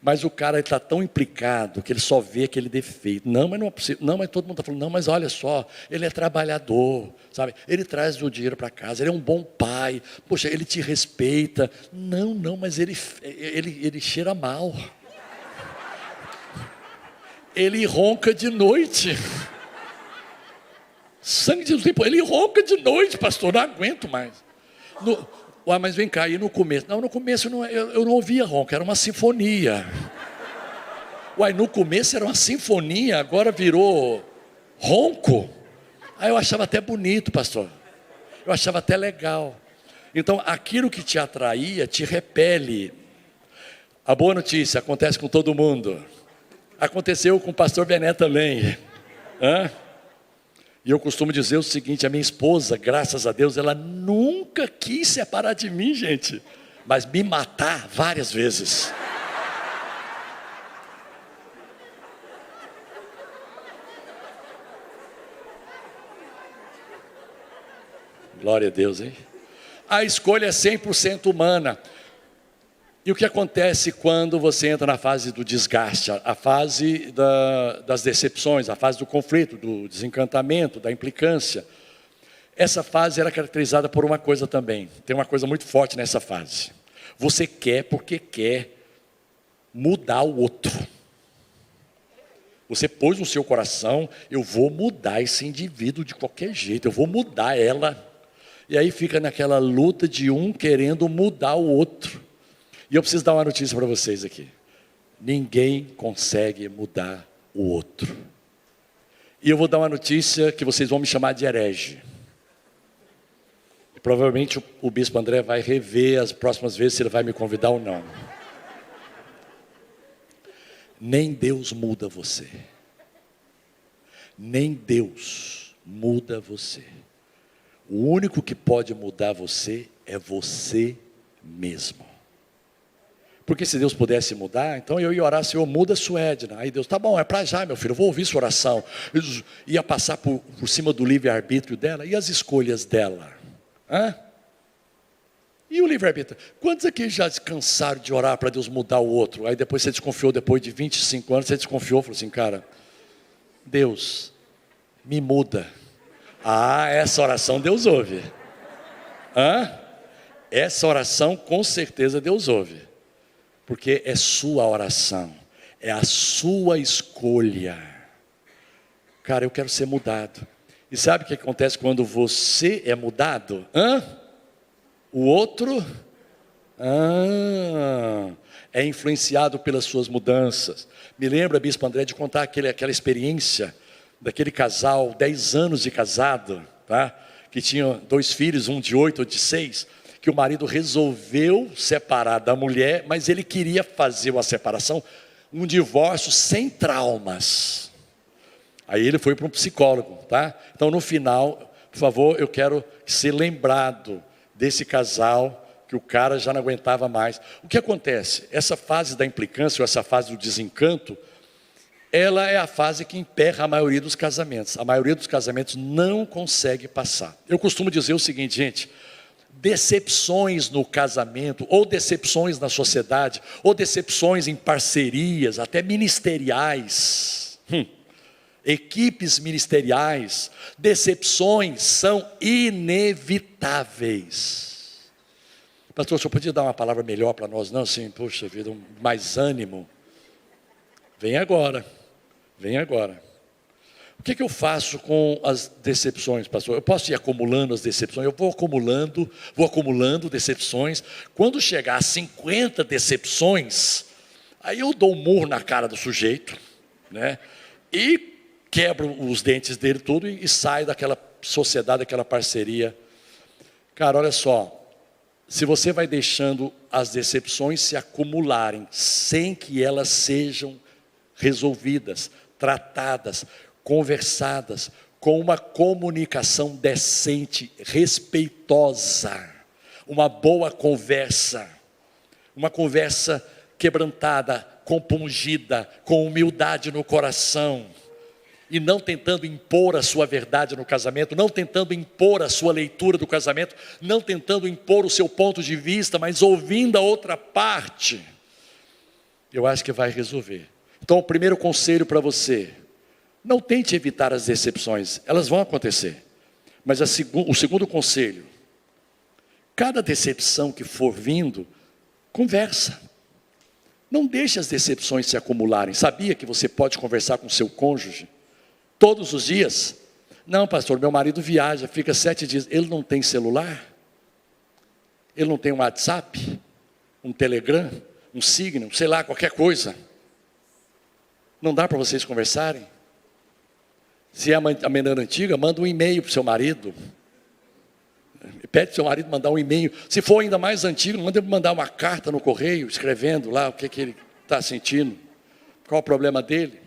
Mas o cara está tão implicado que ele só vê aquele defeito. Não, mas não é possível. Não, mas todo mundo está falando, não, mas olha só, ele é trabalhador, sabe? Ele traz o dinheiro para casa, ele é um bom pai, poxa, ele te respeita. Não, mas ele cheira mal. Ele ronca de noite. Sangue de Jesus, ele ronca de noite, pastor, não aguento mais. Mas vem cá, e no começo? Não, no começo eu não ouvia ronco, era uma sinfonia. No começo era uma sinfonia, agora virou ronco. Aí eu achava até bonito, pastor. Eu achava até legal. Então, aquilo que te atraía, te repele. A boa notícia, acontece com todo mundo. Aconteceu com o pastor Bené também. E eu costumo dizer o seguinte, a minha esposa, graças a Deus, ela nunca quis separar de mim, gente. Mas me matar várias vezes. Glória a Deus, hein? A escolha é 100% humana. E o que acontece quando você entra na fase do desgaste, a fase das decepções, a fase do conflito, do desencantamento, da implicância? Essa fase era caracterizada por uma coisa também. Tem uma coisa muito forte nessa fase. Você quer porque quer mudar o outro. Você pôs no seu coração, eu vou mudar esse indivíduo de qualquer jeito, eu vou mudar ela. E aí fica naquela luta de um querendo mudar o outro. E eu preciso dar uma notícia para vocês aqui. Ninguém consegue mudar o outro. E eu vou dar uma notícia que vocês vão me chamar de herege. E provavelmente o bispo André vai rever as próximas vezes se ele vai me convidar ou não. Nem Deus muda você. Nem Deus muda você. O único que pode mudar você é você mesmo. Porque se Deus pudesse mudar, então eu ia orar, Senhor, muda a Suedna. Aí Deus, tá bom, é para já, meu filho, eu vou ouvir sua oração. Eu ia passar por cima do livre-arbítrio dela e as escolhas dela. E o livre-arbítrio? Quantos aqui já se cansaram de orar para Deus mudar o outro? Aí depois você desconfiou, depois de 25 anos, você desconfiou, falou assim, cara, Deus, me muda. Essa oração Deus ouve. Essa oração com certeza Deus ouve. Porque é sua oração, é a sua escolha. Cara, eu quero ser mudado. E sabe o que acontece quando você é mudado? O outro é influenciado pelas suas mudanças. Me lembra, bispo André, de contar aquela experiência daquele casal, 10 anos de casado, tá? Que tinha 2 filhos, um de 8, outro de 6, que o marido resolveu separar da mulher, mas ele queria fazer uma separação, um divórcio sem traumas. Aí ele foi para um psicólogo, tá? Então no final, por favor, eu quero ser lembrado desse casal, que o cara já não aguentava mais. O que acontece? Essa fase da implicância, ou essa fase do desencanto, ela é a fase que emperra a maioria dos casamentos. A maioria dos casamentos não consegue passar. Eu costumo dizer o seguinte, gente, decepções no casamento, ou decepções na sociedade, ou decepções em parcerias, até ministeriais, equipes ministeriais, decepções são inevitáveis. Pastor, o senhor podia dar uma palavra melhor para nós? Não, assim, poxa vida, mais ânimo. Vem agora, vem agora. O que eu faço com as decepções, pastor? Eu posso ir acumulando as decepções, eu vou acumulando decepções. Quando chegar a 50 decepções, aí eu dou um murro na cara do sujeito, né? E quebro os dentes dele tudo e saio daquela sociedade, daquela parceria. Cara, olha só, se você vai deixando as decepções se acumularem, sem que elas sejam resolvidas, tratadas, conversadas, com uma comunicação decente, respeitosa, uma boa conversa, uma conversa quebrantada, compungida, com humildade no coração, e não tentando impor a sua verdade no casamento, não tentando impor a sua leitura do casamento, não tentando impor o seu ponto de vista, mas ouvindo a outra parte, eu acho que vai resolver. Então o primeiro conselho para você, não tente evitar as decepções, elas vão acontecer. Mas o segundo conselho, cada decepção que for vindo, conversa. Não deixe as decepções se acumularem. Sabia que você pode conversar com seu cônjuge todos os dias? Não, pastor, meu marido viaja, fica 7 dias. Ele não tem celular? Ele não tem um WhatsApp? Um Telegram? Um Signal? Sei lá, qualquer coisa. Não dá para vocês conversarem? Se é a maneira antiga, manda um e-mail para o seu marido. Pede para o seu marido mandar um e-mail. Se for ainda mais antigo, manda ele mandar uma carta no correio, escrevendo lá o que ele está sentindo. Qual o problema dele.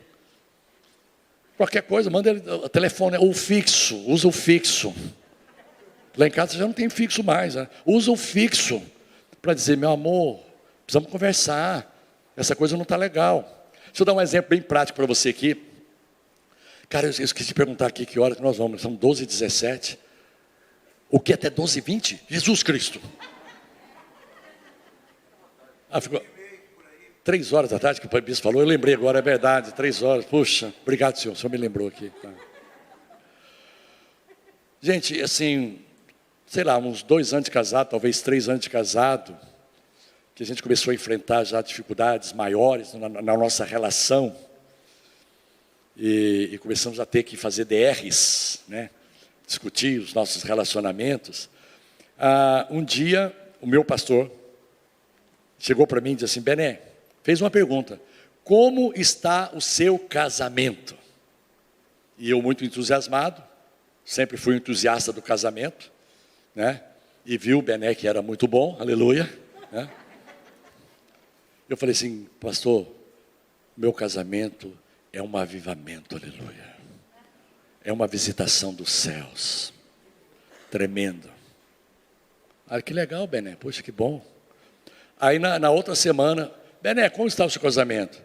Qualquer coisa, manda ele o telefone, ou fixo, usa o fixo. Lá em casa já não tem fixo mais, né? Usa o fixo para dizer, meu amor, precisamos conversar. Essa coisa não está legal. Deixa eu dar um exemplo bem prático para você aqui. Cara, eu esqueci de perguntar aqui que hora que nós vamos. São 12h17. O que até 12h20? Jesus Cristo. Ficou 3 horas da tarde que o bispo falou, eu lembrei agora, é verdade, 3 horas. Puxa, obrigado, senhor, o senhor me lembrou aqui. Tá. Gente, assim, sei lá, uns 2 anos de casado, talvez 3 anos de casado, que a gente começou a enfrentar já dificuldades maiores na nossa relação, e começamos a ter que fazer DRs, né? Discutir os nossos relacionamentos. Um dia, o meu pastor chegou para mim e disse assim, Bené, fez uma pergunta, como está o seu casamento? E eu muito entusiasmado, sempre fui um entusiasta do casamento, né? E viu o Bené que era muito bom, aleluia, né? Eu falei assim, pastor, meu casamento é um avivamento, aleluia. É uma visitação dos céus. Tremendo. Que legal, Bené, poxa, que bom. Aí na outra semana, Bené, como está o seu casamento?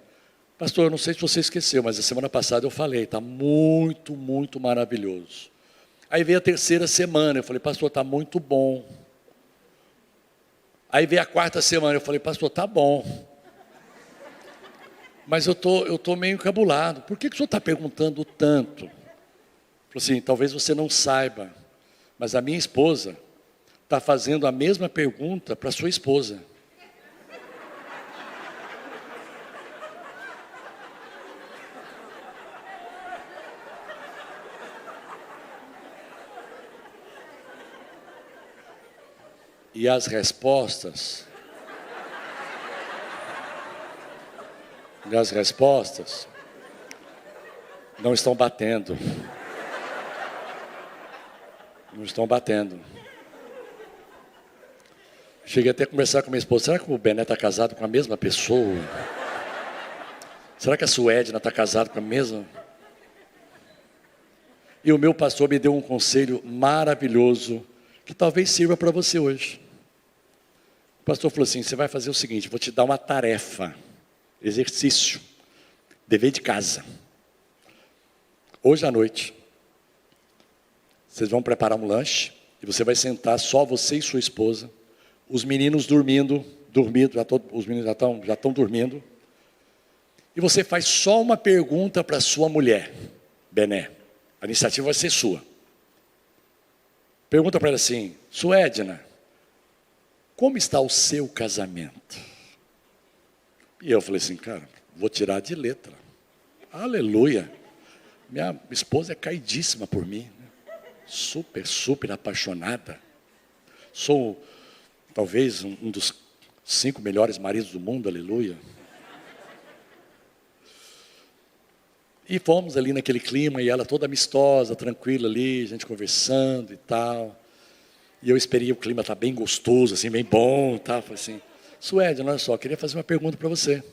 Pastor, eu não sei se você esqueceu, mas a semana passada eu falei, está muito, muito maravilhoso. Aí veio a terceira semana, eu falei, pastor, está muito bom. Aí veio a quarta semana, eu falei, pastor, está bom. Mas eu tô meio encabulado. Por que o senhor está perguntando tanto? Falei assim, talvez você não saiba, mas a minha esposa está fazendo a mesma pergunta para sua esposa. E as respostas não estão batendo. Não estão batendo. Cheguei até a conversar com minha esposa. Será que o Bené está casado com a mesma pessoa? Será que a Suedna está casada com a mesma? E o meu pastor me deu um conselho maravilhoso, que talvez sirva para você hoje. O pastor falou assim, você vai fazer o seguinte, vou te dar uma tarefa, exercício, dever de casa. Hoje à noite, vocês vão preparar um lanche, e você vai sentar só você e sua esposa, os meninos dormindo, os meninos já estão dormindo, e você faz só uma pergunta para sua mulher, Bené, a iniciativa vai ser sua. Pergunta para ela assim, Suedna, como está o seu casamento? E eu falei assim, cara, vou tirar de letra. Aleluia. Minha esposa é caidíssima por mim. Super, super apaixonada. Sou talvez um dos 5 melhores maridos do mundo, aleluia. E fomos ali naquele clima, e ela toda amistosa, tranquila ali, a gente conversando e tal. E eu esperei o clima estar bem gostoso, assim, bem bom, tá? Falei assim, Suedna, olha só, eu queria fazer uma pergunta para você.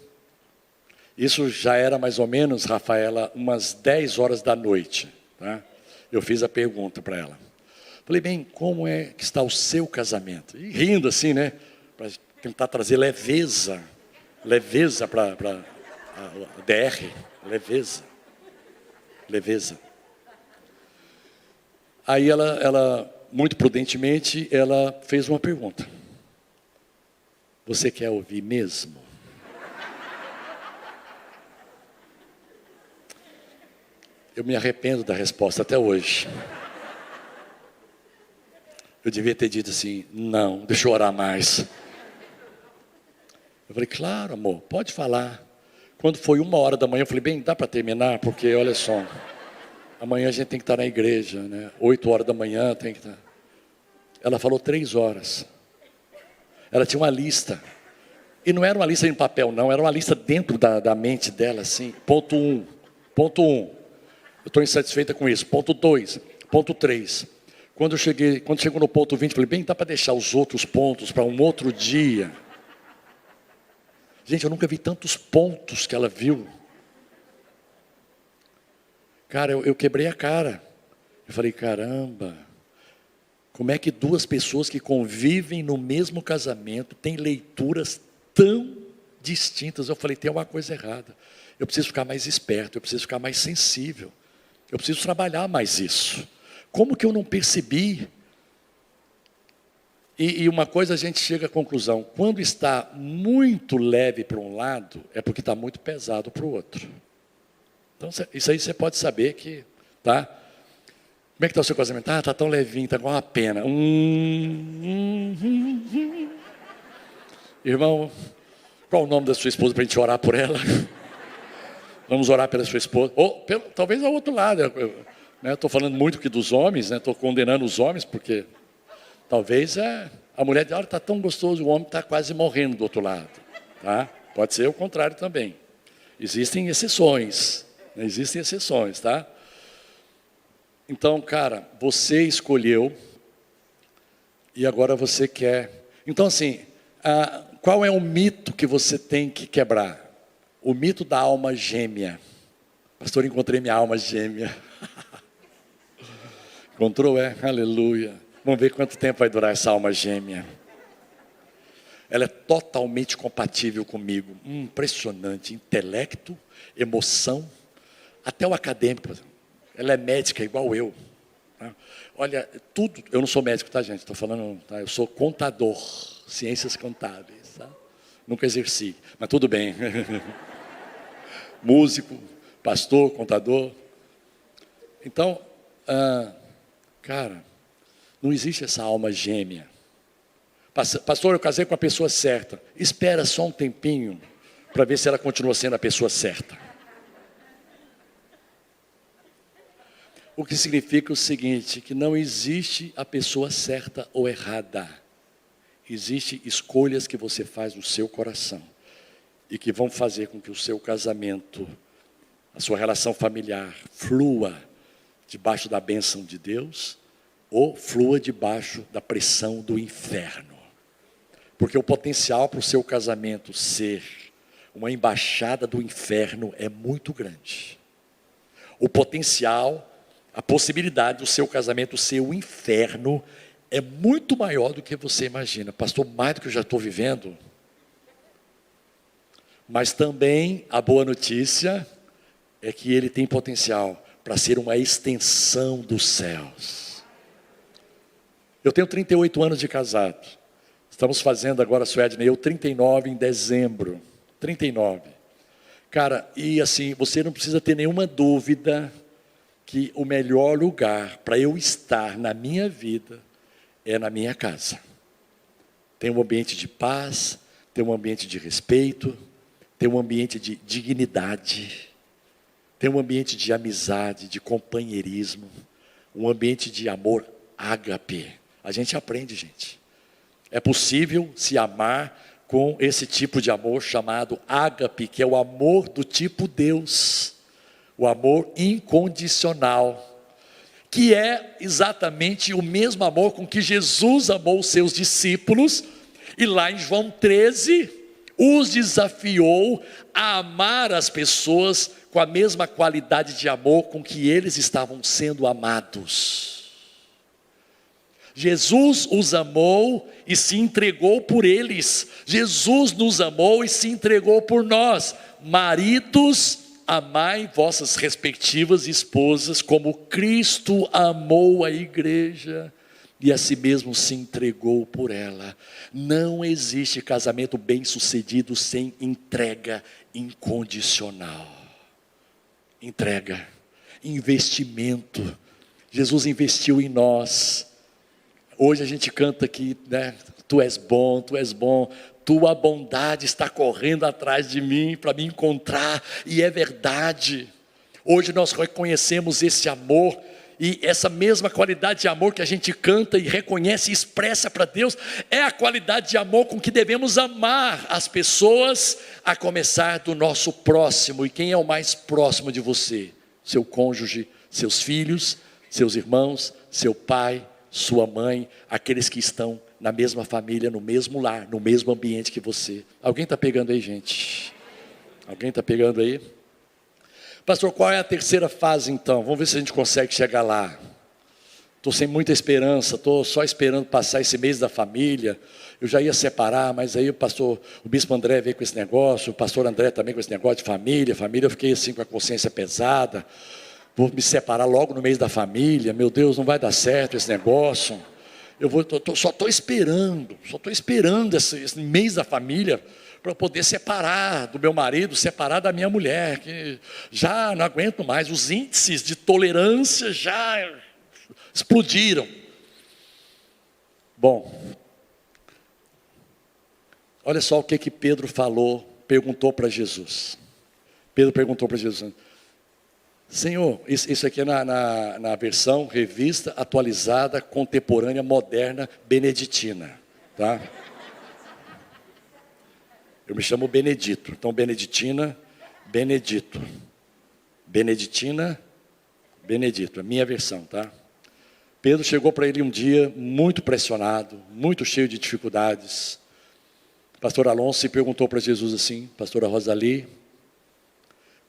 Isso já era mais ou menos, Rafaela, umas 10 horas da noite, tá? Eu fiz a pergunta para ela. Falei, bem, como é que está o seu casamento? E rindo assim, né? Para tentar trazer leveza para a DR, leveza. Aí ela, muito prudentemente, ela fez uma pergunta. Você quer ouvir mesmo? Eu me arrependo da resposta até hoje. Eu devia ter dito assim, não, deixa eu orar mais. Eu falei, claro, amor, pode falar. Quando foi 1h da manhã, eu falei, bem, dá para terminar? Porque, olha só, amanhã a gente tem que estar na igreja, né? 8h da manhã tem que estar. Ela falou 3 horas. Ela tinha uma lista. E não era uma lista em papel, não. Era uma lista dentro da mente dela, assim. Ponto 1. Eu estou insatisfeita com isso. Ponto 2. Ponto 3. Quando chegou no ponto 20, eu falei, bem, dá para deixar os outros pontos para um outro dia. Gente, eu nunca vi tantos pontos que ela viu. Cara, eu quebrei a cara. Eu falei, caramba, como é que 2 pessoas que convivem no mesmo casamento têm leituras tão distintas? Eu falei, tem alguma coisa errada. Eu preciso ficar mais esperto, eu preciso ficar mais sensível. Eu preciso trabalhar mais isso. Como que eu não percebi? E uma coisa a gente chega à conclusão: quando está muito leve para um lado, é porque está muito pesado para o outro. Então, isso aí você pode saber que, tá? Como é que está o seu casamento? Ah, está tão levinho, está igual uma pena. Irmão, qual o nome da sua esposa para a gente orar por ela? Vamos orar pela sua esposa. Ou talvez ao outro lado. Eu estou falando muito aqui dos homens, estou condenando os homens, porque talvez a mulher diz: olha, está tão gostoso, o homem está quase morrendo do outro lado. Tá? Pode ser o contrário também. Existem exceções. Existem exceções, tá? Então, cara, você escolheu e agora você quer. Então, assim, qual é o mito que você tem que quebrar? O mito da alma gêmea. Pastor, encontrei minha alma gêmea. Encontrou, Aleluia. Vamos ver quanto tempo vai durar essa alma gêmea. Ela é totalmente compatível comigo. Impressionante. Intelecto, emoção, até o acadêmico. Ela é médica igual eu. Olha, tudo. Eu não sou médico, tá, gente? Estou falando, tá? Eu sou contador, ciências contábeis. Tá? Nunca exerci, mas tudo bem. Músico, pastor, contador. Então, cara, não existe essa alma gêmea. Pastor, eu casei com a pessoa certa. Espera só um tempinho para ver se ela continua sendo a pessoa certa. O que significa o seguinte, que não existe a pessoa certa ou errada. Existem escolhas que você faz no seu coração e que vão fazer com que o seu casamento, a sua relação familiar, flua debaixo da bênção de Deus ou flua debaixo da pressão do inferno. Porque o potencial para o seu casamento ser uma embaixada do inferno é muito grande. O potencial, a possibilidade do seu casamento ser o inferno é muito maior do que você imagina. Pastor, mais do que eu já estou vivendo. Mas também a boa notícia é que ele tem potencial para ser uma extensão dos céus. Eu tenho 38 anos de casado. Estamos fazendo agora, Suedney, eu 39 em dezembro. 39. Cara, e assim, você não precisa ter nenhuma dúvida que o melhor lugar para eu estar na minha vida é na minha casa. Tem um ambiente de paz, tem um ambiente de respeito, tem um ambiente de dignidade, tem um ambiente de amizade, de companheirismo, um ambiente de amor ágape. A gente aprende, gente. É possível se amar com esse tipo de amor chamado ágape, que é o amor do tipo Deus. O amor incondicional, que é exatamente o mesmo amor com que Jesus amou os seus discípulos, e lá em João 13, os desafiou a amar as pessoas com a mesma qualidade de amor com que eles estavam sendo amados. Jesus os amou e se entregou por eles. Jesus nos amou e se entregou por nós. Maridos, amai vossas respectivas esposas como Cristo amou a igreja e a si mesmo se entregou por ela. Não existe casamento bem-sucedido sem entrega incondicional. Entrega, investimento. Jesus investiu em nós. Hoje a gente canta aqui, né? Tu és bom, tua bondade está correndo atrás de mim para me encontrar, e é verdade. Hoje nós reconhecemos esse amor, e essa mesma qualidade de amor que a gente canta e reconhece e expressa para Deus, é a qualidade de amor com que devemos amar as pessoas, a começar do nosso próximo. E quem é o mais próximo de você? Seu cônjuge, seus filhos, seus irmãos, seu pai, sua mãe, aqueles que estão na mesma família, no mesmo lar, no mesmo ambiente que você. Alguém está pegando aí, gente? Alguém está pegando aí? Pastor, qual é a terceira fase então? Vamos ver se a gente consegue chegar lá. Estou sem muita esperança, estou só esperando passar esse mês da família. Eu já ia separar, mas aí o bispo André veio com esse negócio, o pastor André também com esse negócio de família, eu fiquei assim com a consciência pesada. Vou me separar logo no mês da família, meu Deus, não vai dar certo esse negócio. Só estou esperando esse mês da família para poder separar do meu marido, separar da minha mulher, que já não aguento mais, os índices de tolerância já explodiram. Bom, olha só o que Pedro perguntou para Jesus. Pedro perguntou para Jesus: Senhor, isso aqui é na versão revista atualizada, contemporânea, moderna, beneditina, tá? Eu me chamo Benedito, então Beneditina, Benedito. Beneditina, Benedito, a minha versão, tá? Pedro chegou para ele um dia muito pressionado, muito cheio de dificuldades. Pastor Alonso perguntou para Jesus assim: pastora Rosali,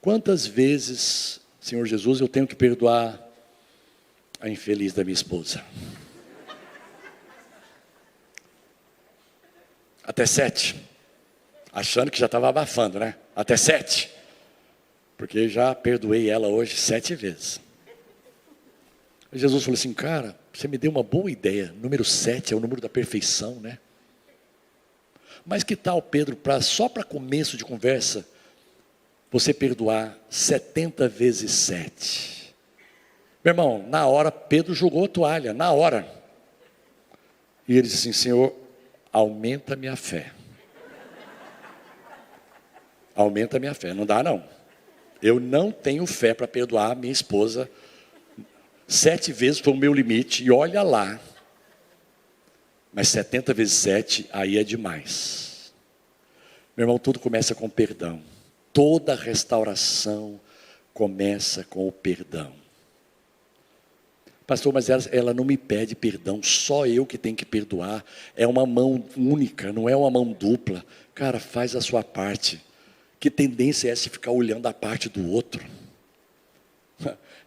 quantas vezes, Senhor Jesus, eu tenho que perdoar a infeliz da minha esposa? Até 7. Achando que já estava abafando, né? Até 7. Porque já perdoei ela hoje 7 vezes. E Jesus falou assim: cara, você me deu uma boa ideia. Número 7 é o número da perfeição, né? Mas que tal, Pedro, só para começo de conversa, você perdoar 70 vezes 7? Meu irmão, na hora, Pedro jogou a toalha, na hora. E ele disse assim: Senhor, aumenta a minha fé. Aumenta a minha fé. Não dá, não. Eu não tenho fé para perdoar a minha esposa. 7 vezes foi o meu limite, e olha lá. Mas 70 vezes 7, aí é demais. Meu irmão, tudo começa com perdão. Toda restauração começa com o perdão. Pastor, mas ela não me pede perdão, só eu que tenho que perdoar. É uma mão única, não é uma mão dupla. Cara, faz a sua parte. Que tendência é essa de ficar olhando a parte do outro?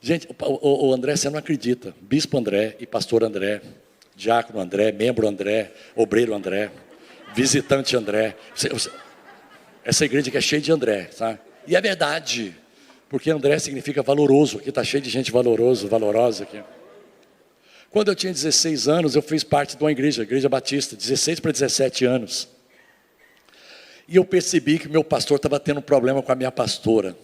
Gente, o André, você não acredita. Bispo André e pastor André, diácono André, membro André, obreiro André, visitante André. Essa igreja aqui é cheia de André, sabe? E é verdade, porque André significa valoroso. Aqui está cheio de gente valorosa aqui. Quando eu tinha 16 anos, eu fiz parte de uma igreja batista, 16 para 17 anos. E eu percebi que meu pastor estava tendo um problema com a minha pastora.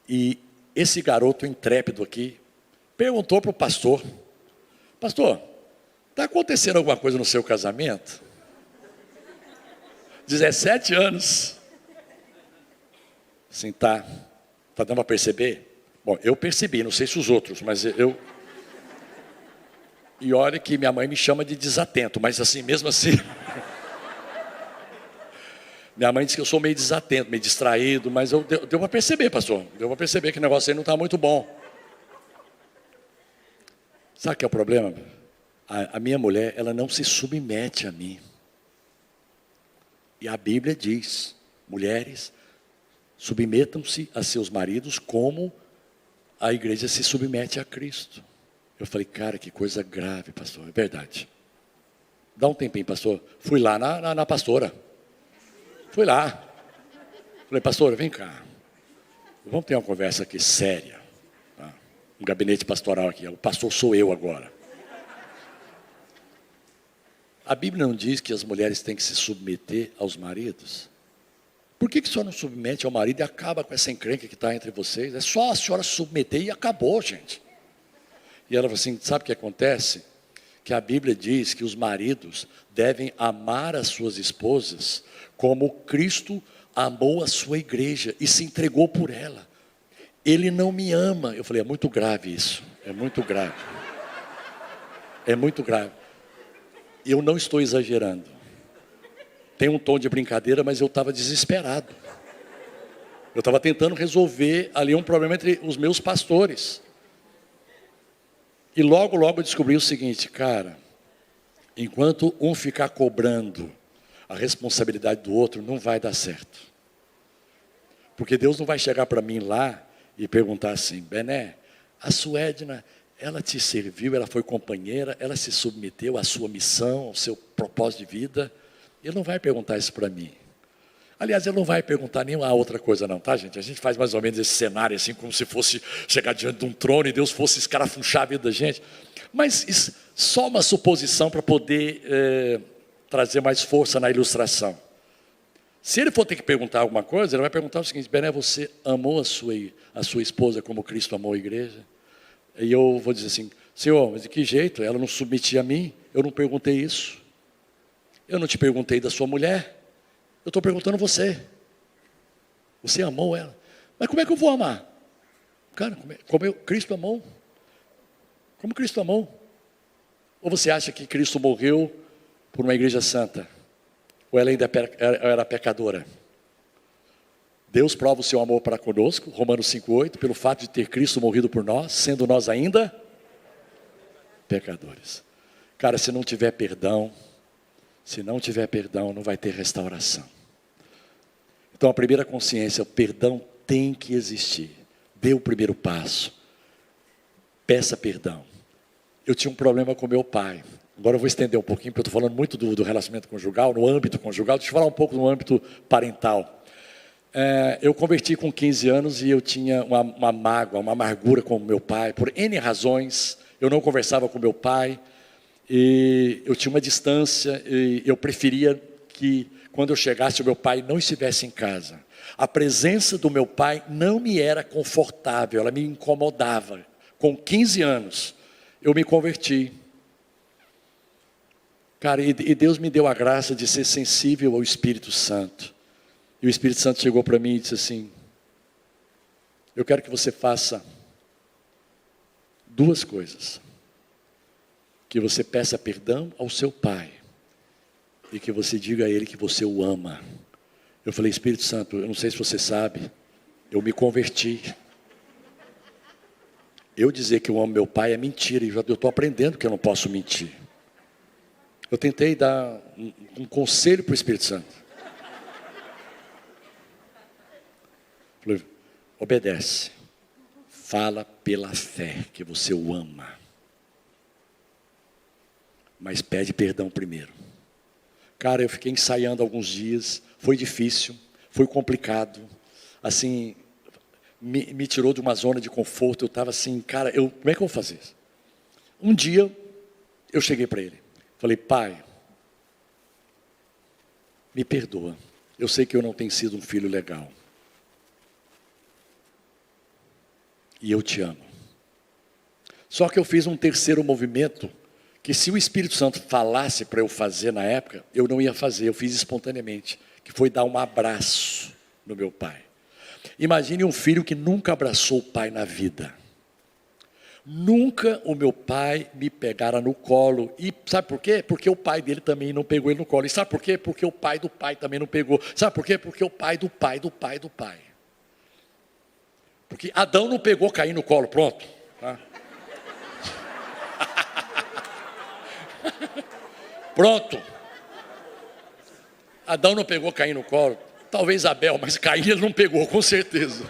E esse garoto intrépido aqui perguntou para o pastor: pastor, está acontecendo alguma coisa no seu casamento? 17 anos. Assim, tá dando para perceber? Bom, eu percebi, não sei se os outros, mas eu... E olha que minha mãe me chama de desatento, mas assim, mesmo assim... Minha mãe diz que eu sou meio desatento, meio distraído, mas deu para perceber, pastor. Deu para perceber que o negócio aí não está muito bom. Sabe o que é o problema? A minha mulher, ela não se submete a mim. E a Bíblia diz: mulheres, submetam-se a seus maridos como a igreja se submete a Cristo. Eu falei: cara, que coisa grave, pastor. É verdade. Dá um tempinho, pastor. Fui lá na pastora. Fui lá. Falei: pastora, vem cá. Vamos ter uma conversa aqui séria. Tá? Um gabinete pastoral aqui. O pastor sou eu agora. A Bíblia não diz que as mulheres têm que se submeter aos maridos? Por que só não submete ao marido e acaba com essa encrenca que está entre vocês? É só a senhora se submeter e acabou, gente. E ela falou assim: sabe o que acontece? Que a Bíblia diz que os maridos devem amar as suas esposas como Cristo amou a sua igreja e se entregou por ela. Ele não me ama. Eu falei: é muito grave isso. É muito grave. É muito grave. Eu não estou exagerando. Tem um tom de brincadeira, mas eu estava desesperado. Eu estava tentando resolver ali um problema entre os meus pastores. E logo eu descobri o seguinte: cara, enquanto um ficar cobrando a responsabilidade do outro, não vai dar certo. Porque Deus não vai chegar para mim lá e perguntar assim: Bené, a Suedna, ela te serviu, ela foi companheira, ela se submeteu à sua missão, ao seu propósito de vida. Ele não vai perguntar isso para mim. Aliás, ele não vai perguntar nenhuma outra coisa não, tá, gente? A gente faz mais ou menos esse cenário assim, como se fosse chegar diante de um trono e Deus fosse escarafunchar a vida da gente. Mas só uma suposição para poder trazer mais força na ilustração. Se ele for ter que perguntar alguma coisa, ele vai perguntar o seguinte: Bené, você amou a sua esposa como Cristo amou a igreja? E eu vou dizer assim: Senhor, mas de que jeito? Ela não submetia a mim? Eu não perguntei isso. Eu não te perguntei da sua mulher. Eu estou perguntando você. Você amou ela? Mas como é que eu vou amar? Cara, Cristo amou. Como Cristo amou? Ou você acha que Cristo morreu por uma igreja santa? Ou ela ainda era pecadora? Deus prova o seu amor para conosco, Romanos 5,8, pelo fato de ter Cristo morrido por nós, sendo nós ainda pecadores. Cara, se não tiver perdão, não vai ter restauração. Então a primeira consciência, o perdão tem que existir. Dê o primeiro passo. Peça perdão. Eu tinha um problema com meu pai. Agora eu vou estender um pouquinho, porque eu estou falando muito do relacionamento conjugal, no âmbito conjugal. Deixa eu falar um pouco no âmbito parental. Eu converti com 15 anos e eu tinha uma mágoa, uma amargura com meu pai. Por N razões, eu não conversava com meu pai. E eu tinha uma distância e eu preferia que quando eu chegasse o meu pai não estivesse em casa. A presença do meu pai não me era confortável, ela me incomodava. Com 15 anos, eu me converti. Cara, e Deus me deu a graça de ser sensível ao Espírito Santo. E o Espírito Santo chegou para mim e disse assim: eu quero que você faça duas coisas. Que você peça perdão ao seu pai. E que você diga a ele que você o ama. Eu falei: Espírito Santo, eu não sei se você sabe, eu me converti. Eu dizer que eu amo meu pai é mentira, e eu estou aprendendo que eu não posso mentir. Eu tentei dar um conselho para o Espírito Santo. Falei: obedece, fala pela fé que você o ama, mas pede perdão primeiro. Cara, eu fiquei ensaiando alguns dias, foi difícil, foi complicado, assim, me tirou de uma zona de conforto. Eu estava assim, cara, como é que eu vou fazer isso? Um dia, eu cheguei para ele, falei: pai, me perdoa, eu sei que eu não tenho sido um filho legal, e eu te amo. Só que eu fiz um terceiro movimento, que se o Espírito Santo falasse para eu fazer na época, eu não ia fazer, eu fiz espontaneamente, que foi dar um abraço no meu pai. Imagine um filho que nunca abraçou o pai na vida. Nunca o meu pai me pegara no colo. E sabe por quê? Porque o pai dele também não pegou ele no colo. E sabe por quê? Porque o pai do pai também não pegou. Sabe por quê? Porque o pai do pai do pai do pai. Porque Adão não pegou Caim no colo, pronto. Tá? Pronto. Adão não pegou Caim no colo. Talvez Abel, mas Caim ele não pegou, com certeza.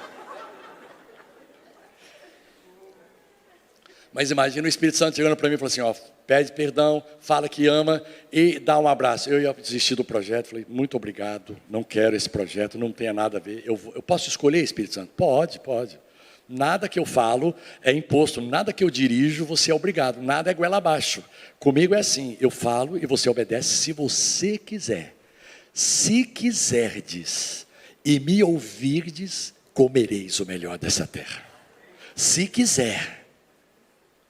Mas imagina o Espírito Santo chegando para mim e falando assim: ó, pede perdão, fala que ama e dá um abraço. Eu ia desistir do projeto, falei: muito obrigado, não quero esse projeto, não tem nada a ver. Eu posso escolher, Espírito Santo? Pode. Nada que eu falo é imposto, nada que eu dirijo você é obrigado, nada é goela abaixo. Comigo é assim, eu falo e você obedece se você quiser. Se quiserdes e me ouvirdes, comereis o melhor dessa terra. Se quiser,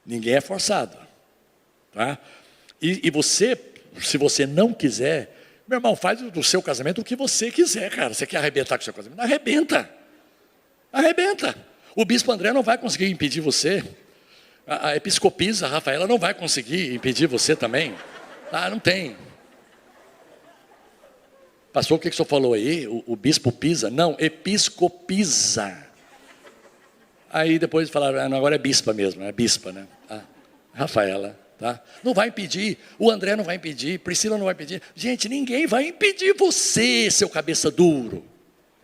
ninguém é forçado, tá? E você, se você não quiser, meu irmão, faz do seu casamento o que você quiser, cara. Você quer arrebentar com o seu casamento? Arrebenta. O bispo André não vai conseguir impedir você. A episcopisa, a Rafaela, não vai conseguir impedir você também. Ah, não tem. Pastor, o que o senhor falou aí? O bispo pisa? Não, episcopisa. Aí depois falaram: não, agora é bispa mesmo, é bispa, né? Rafaela, tá? Não vai impedir, o André não vai impedir, Priscila não vai impedir. Gente, ninguém vai impedir você, seu cabeça duro.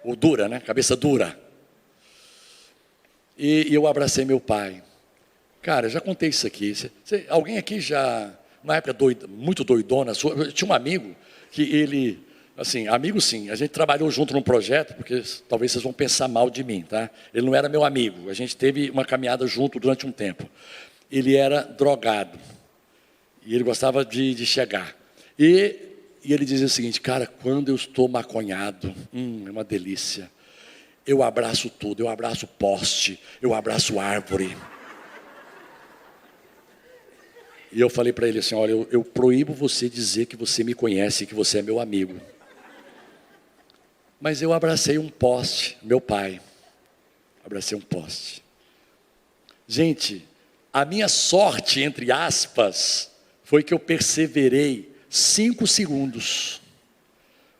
Ou dura, né? Cabeça dura. E eu abracei meu pai. Cara, eu já contei isso aqui. Alguém aqui já, na época muito doidona sua, eu tinha um amigo que ele, assim, amigo sim, a gente trabalhou junto num projeto, porque talvez vocês vão pensar mal de mim, tá? Ele não era meu amigo, a gente teve uma caminhada junto durante um tempo. ele era drogado. E ele gostava de chegar. E ele dizia o seguinte: cara, quando eu estou maconhado, é uma delícia. Eu abraço tudo, eu abraço poste, eu abraço árvore. E eu falei para ele assim: olha, eu proíbo você dizer que você me conhece, que você é meu amigo. Mas eu abracei um poste, meu pai. Abracei um poste. Gente, a minha sorte, entre aspas, foi que eu perseverei 5 segundos,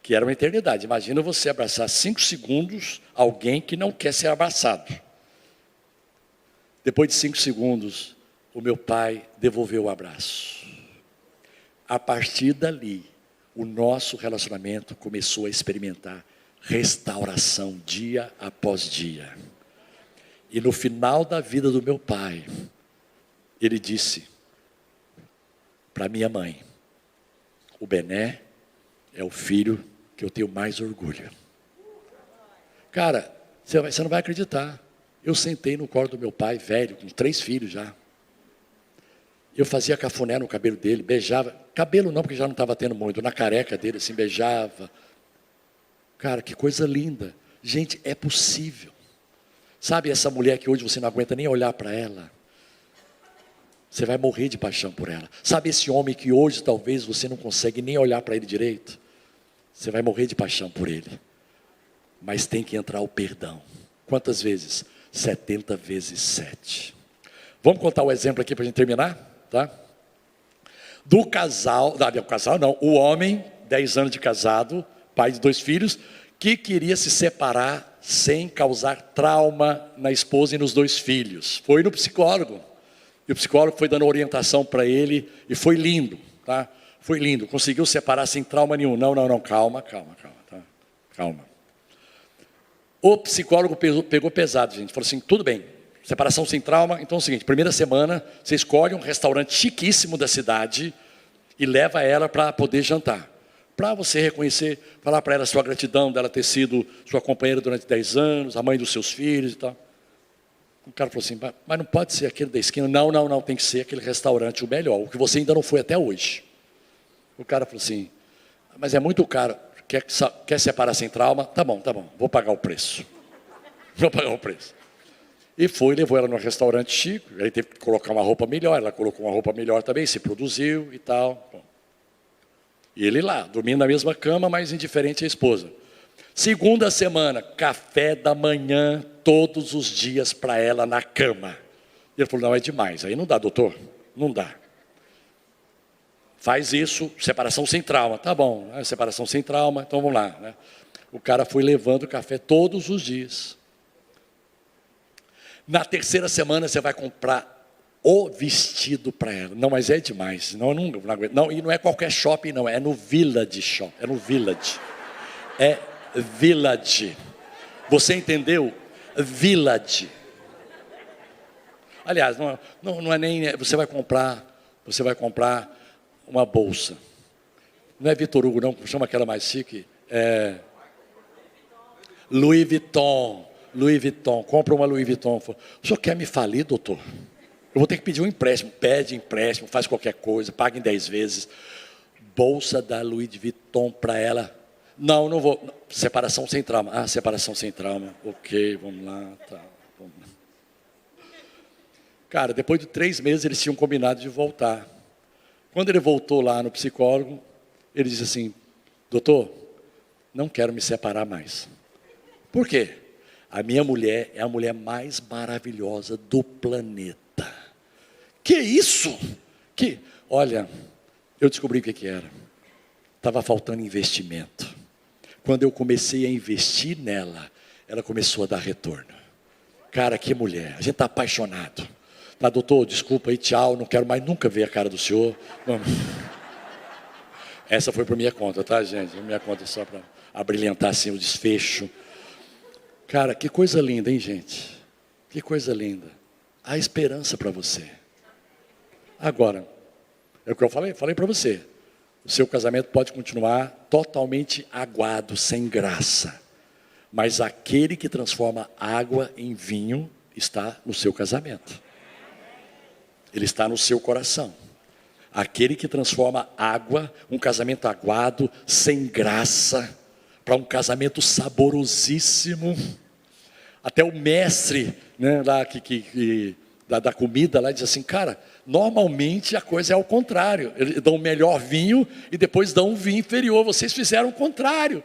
que era uma eternidade. Imagina você abraçar 5 segundos alguém que não quer ser abraçado. Depois de 5 segundos, o meu pai devolveu o abraço. A partir dali, o nosso relacionamento começou a experimentar restauração dia após dia. E no final da vida do meu pai, ele disse para minha mãe: o Bené é o filho que eu tenho mais orgulho. Cara, você não vai acreditar. Eu sentei no colo do meu pai, velho, com 3 filhos já. Eu fazia cafuné no cabelo dele, beijava. Cabelo não, porque já não estava tendo muito. Na careca dele, assim, beijava. Cara, que coisa linda. Gente, é possível. Sabe essa mulher que hoje você não aguenta nem olhar para ela? Você vai morrer de paixão por ela. Sabe esse homem que hoje talvez você não consegue nem olhar para ele direito? Você vai morrer de paixão por ele. Mas tem que entrar o perdão. Quantas vezes? 70 vezes 7. Vamos contar o exemplo aqui para a gente terminar? Tá? Do casal, o homem, 10 anos de casado, pai de 2 filhos, que queria se separar sem causar trauma na esposa e nos 2 filhos. Foi no psicólogo. E o psicólogo foi dando orientação para ele, e foi lindo, tá? Foi lindo, conseguiu separar sem trauma nenhum. Não, calma, tá? Calma. O psicólogo pegou pesado, gente, falou assim: tudo bem, separação sem trauma, então é o seguinte, primeira semana, você escolhe um restaurante chiquíssimo da cidade, e leva ela para poder jantar. Para você reconhecer, falar para ela a sua gratidão dela ter sido sua companheira durante 10 anos, a mãe dos seus filhos e tal. O cara falou assim: mas não pode ser aquele da esquina. Não, tem que ser aquele restaurante o melhor, o que você ainda não foi até hoje. O cara falou assim: mas é muito caro, quer separar sem trauma? Tá bom, vou pagar o preço. E levou ela num restaurante chique, aí teve que colocar uma roupa melhor, ela colocou uma roupa melhor também, se produziu e tal. Bom. E ele lá, dormindo na mesma cama, mas indiferente à esposa. Segunda semana, café da manhã, todos os dias para ela na cama. E ele falou: não, é demais, aí não dá, doutor, não dá. Faz isso, separação sem trauma. Tá bom, né? Separação sem trauma, então vamos lá. Né? O cara foi levando café todos os dias. Na terceira semana você vai comprar o vestido para ela. Não, mas é demais, não aguento. Não, e não é qualquer shopping não, é no Village Shop, é no Village. É Village. Você entendeu? Village. Aliás, não é nem. Você vai comprar uma bolsa. Não é Vitor Hugo, não, chama aquela mais chique. É Louis Vuitton. Compra uma Louis Vuitton. O senhor quer me falir, doutor? Eu vou ter que pedir um empréstimo. Pede empréstimo, faz qualquer coisa, paga em 10 vezes. Bolsa da Louis Vuitton para ela. Não vou. Separação sem trauma. Separação sem trauma. Ok, vamos lá. Tá, vamos lá. Cara, depois de 3 meses eles tinham combinado de voltar. Quando ele voltou lá no psicólogo, ele disse assim: doutor, não quero me separar mais. Por quê? A minha mulher é a mulher mais maravilhosa do planeta. Que isso? Olha, eu descobri o que era. Estava faltando investimento. Quando eu comecei a investir nela, ela começou a dar retorno. Cara, que mulher, a gente está apaixonado. Tá, doutor, desculpa aí, tchau, não quero mais nunca ver a cara do senhor. Vamos. Essa foi por minha conta, tá, gente? Minha conta só para abrilhantar assim o desfecho. Cara, que coisa linda, hein, gente? Que coisa linda. Há esperança para você. Agora, é o que eu falei para você. O seu casamento pode continuar totalmente aguado, sem graça. Mas aquele que transforma água em vinho está no seu casamento. Ele está no seu coração. Aquele que transforma água, um casamento aguado, sem graça, para um casamento saborosíssimo. Até o mestre, né, lá, da comida lá diz assim, cara, normalmente a coisa é ao contrário. Eles dão o melhor vinho e depois dão um vinho inferior. Vocês fizeram o contrário.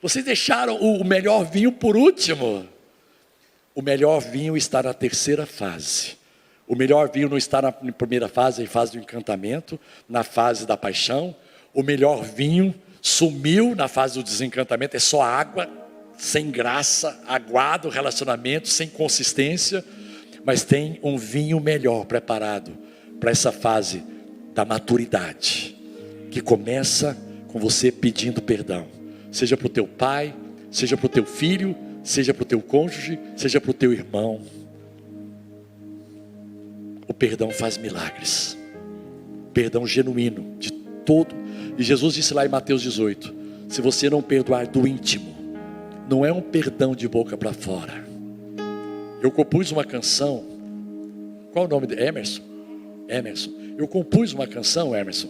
Vocês deixaram o melhor vinho por último. O melhor vinho está na terceira fase. O melhor vinho não está na primeira fase, na fase do encantamento, na fase da paixão. O melhor vinho sumiu na fase do desencantamento, é só água, sem graça, aguado, relacionamento, sem consistência. Mas tem um vinho melhor preparado para essa fase da maturidade, que começa com você pedindo perdão. Seja para o teu pai, seja para o teu filho, seja para o teu cônjuge, seja para o teu irmão. O perdão faz milagres. Perdão genuíno, de todo. E Jesus disse lá em Mateus 18, se você não perdoar do íntimo, não é um perdão de boca para fora. Eu compus uma canção, qual o nome dele? Emerson? Emerson. Eu compus uma canção, Emerson.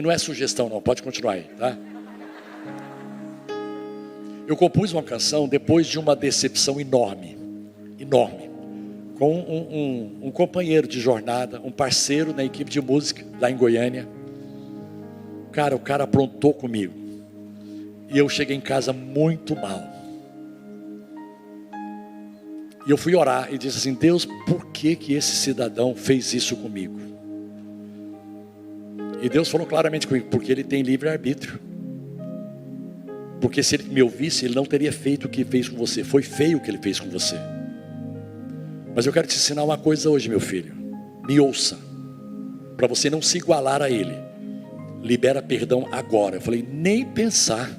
Não é sugestão não, pode continuar aí, tá? Eu compus uma canção depois de uma decepção enorme, com um companheiro de jornada, um parceiro na equipe de música, lá em Goiânia. Cara, o cara aprontou comigo. E eu cheguei em casa muito mal. E eu fui orar e disse assim, Deus, por que esse cidadão fez isso comigo? E Deus falou claramente comigo, porque ele tem livre-arbítrio. Porque se ele me ouvisse, ele não teria feito o que fez com você. Foi feio o que ele fez com você. Mas eu quero te ensinar uma coisa hoje, meu filho. Me ouça. Para você não se igualar a ele. Libera perdão agora. Eu falei, nem pensar.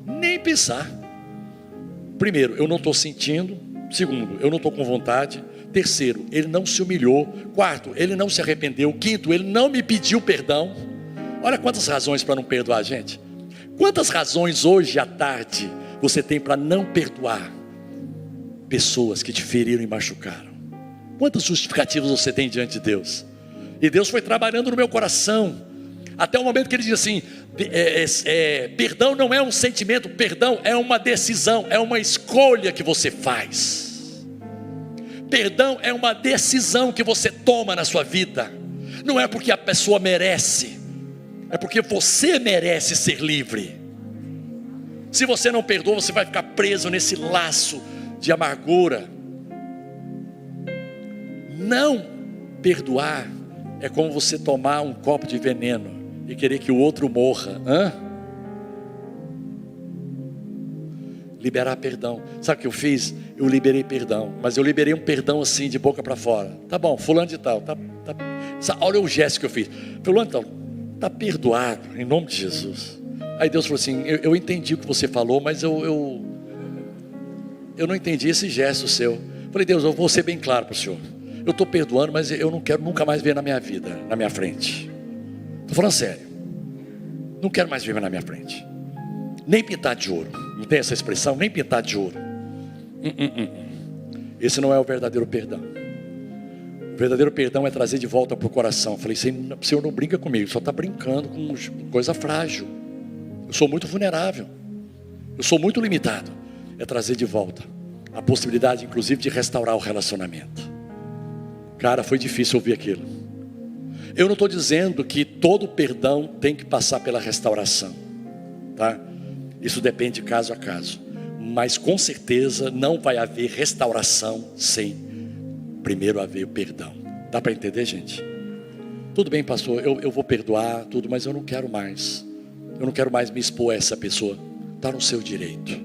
Nem pensar. Primeiro, eu não estou sentindo. Segundo, eu não estou com vontade. Terceiro, ele não se humilhou. Quarto, ele não se arrependeu. Quinto, ele não me pediu perdão. Olha quantas razões para não perdoar a gente. Quantas razões hoje à tarde você tem para não perdoar pessoas que te feriram e machucaram? Quantas justificativas você tem diante de Deus? E Deus foi trabalhando no meu coração, até o momento que Ele diz assim, perdão não é um sentimento, perdão é uma decisão, é uma escolha que você faz. Perdão é uma decisão que você toma na sua vida. Não é porque a pessoa merece, é porque você merece ser livre. Se você não perdoa, você vai ficar preso nesse laço de amargura. Não perdoar é como você tomar um copo de veneno e querer que o outro morra. Liberar perdão. Sabe o que eu fiz? Eu liberei perdão, mas eu liberei um perdão assim de boca para fora. Tá bom, fulano de tal, olha o gesto que eu fiz. Fulano de tal, tá perdoado, em nome de Jesus. Aí Deus falou assim, eu entendi o que você falou, mas eu não entendi esse gesto seu. Falei, Deus, eu vou ser bem claro para o Senhor. Eu estou perdoando, mas eu não quero nunca mais ver na minha vida, na minha frente. Estou falando sério. Não quero mais ver na minha frente. Nem pintar de ouro. Não tem essa expressão? Nem pintar de ouro. Esse não é o verdadeiro perdão. O verdadeiro perdão é trazer de volta para o coração. Eu falei, Senhor, não brinca comigo. Só está brincando com coisa frágil. Eu sou muito vulnerável. Eu sou muito limitado. É trazer de volta a possibilidade, inclusive, de restaurar o relacionamento. Cara, foi difícil ouvir aquilo. Eu não estou dizendo que todo perdão tem que passar pela restauração, tá? Isso depende de caso a caso. Mas com certeza não vai haver restauração sem primeiro haver o perdão. Dá para entender, gente? Tudo bem, pastor, eu vou perdoar tudo, mas eu não quero mais. Eu não quero mais me expor a essa pessoa. Está no seu direito.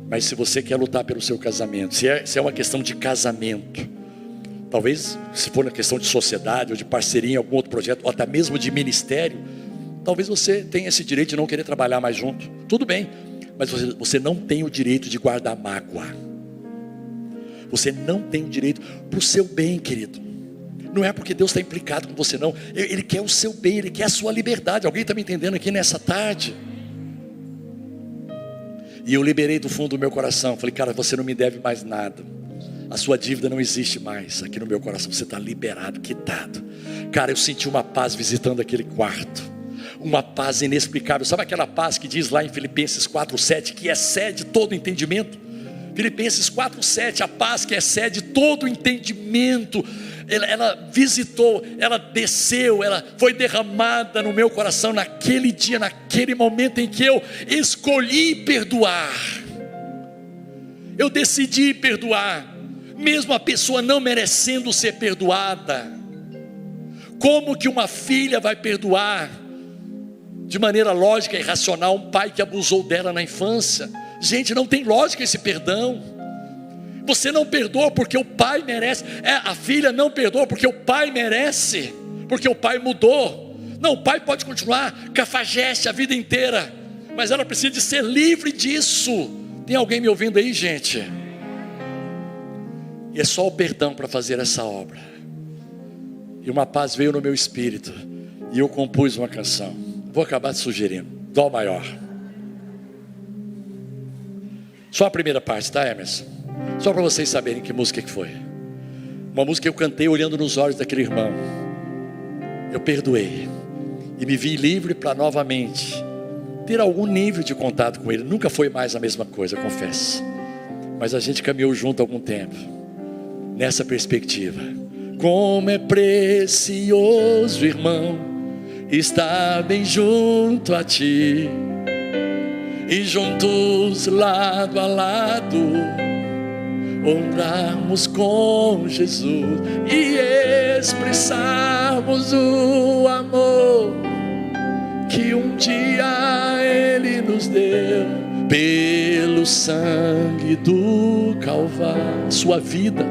Mas se você quer lutar pelo seu casamento, se é uma questão de casamento, talvez se for uma questão de sociedade ou de parceria em algum outro projeto, ou até mesmo de ministério, talvez você tenha esse direito de não querer trabalhar mais junto. Tudo bem, mas você não tem o direito de guardar mágoa. Você não tem o direito para o seu bem, querido. Não é porque Deus está implicado com você, não. Ele quer o seu bem, Ele quer a sua liberdade. Alguém está me entendendo aqui nessa tarde? E eu liberei do fundo do meu coração. Falei, cara, você não me deve mais nada. A sua dívida não existe mais aqui no meu coração. Você está liberado, quitado. Cara, eu senti uma paz visitando aquele quarto. Uma paz inexplicável. Sabe aquela paz que diz lá em Filipenses 4:7 que excede todo entendimento? Filipenses 4:7, a paz que excede todo entendimento. Ela visitou, ela desceu, ela foi derramada no meu coração naquele dia, naquele momento em que eu escolhi perdoar. Eu decidi perdoar, mesmo a pessoa não merecendo ser perdoada. Como que uma filha vai perdoar de maneira lógica e racional um pai que abusou dela na infância? Gente, não tem lógica esse perdão. Você não perdoa porque o pai merece. A filha não perdoa porque o pai merece, porque o pai mudou. Não, o pai pode continuar cafajeste a vida inteira, mas ela precisa de ser livre disso. Tem alguém me ouvindo aí, gente? E é só o perdão para fazer essa obra. E uma paz veio no meu espírito, e eu compus uma canção. Vou acabar te sugerindo. Dó maior. Só a primeira parte, tá, Emerson? Só para vocês saberem que música que foi. Uma música que eu cantei olhando nos olhos daquele irmão. Eu perdoei e me vi livre para novamente ter algum nível de contato com ele. Nunca foi mais a mesma coisa, confesso. Mas a gente caminhou junto há algum tempo, nessa perspectiva. Como é precioso, irmão, estar bem junto a ti, e juntos lado a lado honrarmos com Jesus e expressarmos o amor que um dia Ele nos deu pelo sangue do Calvário. Sua vida.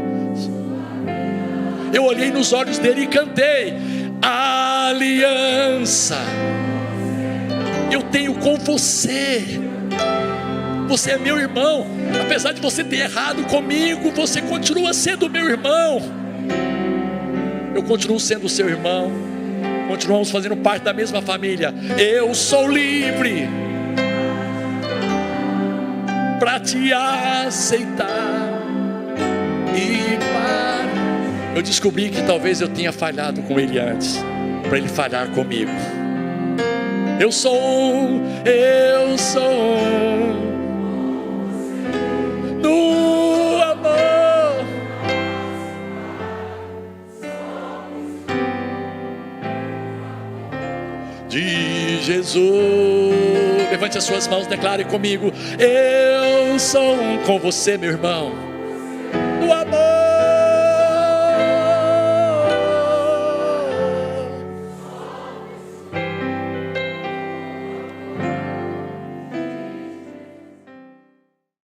Eu olhei nos olhos dele e cantei: aliança eu tenho com você. Você é meu irmão. Apesar de você ter errado comigo, você continua sendo meu irmão. Eu continuo sendo seu irmão. Continuamos fazendo parte da mesma família. Eu sou livre para te aceitar e para... Eu descobri que talvez eu tenha falhado com ele antes, para ele falhar comigo. Eu sou no amor. De Jesus. Levante as suas mãos, declare comigo: eu sou com você, meu irmão.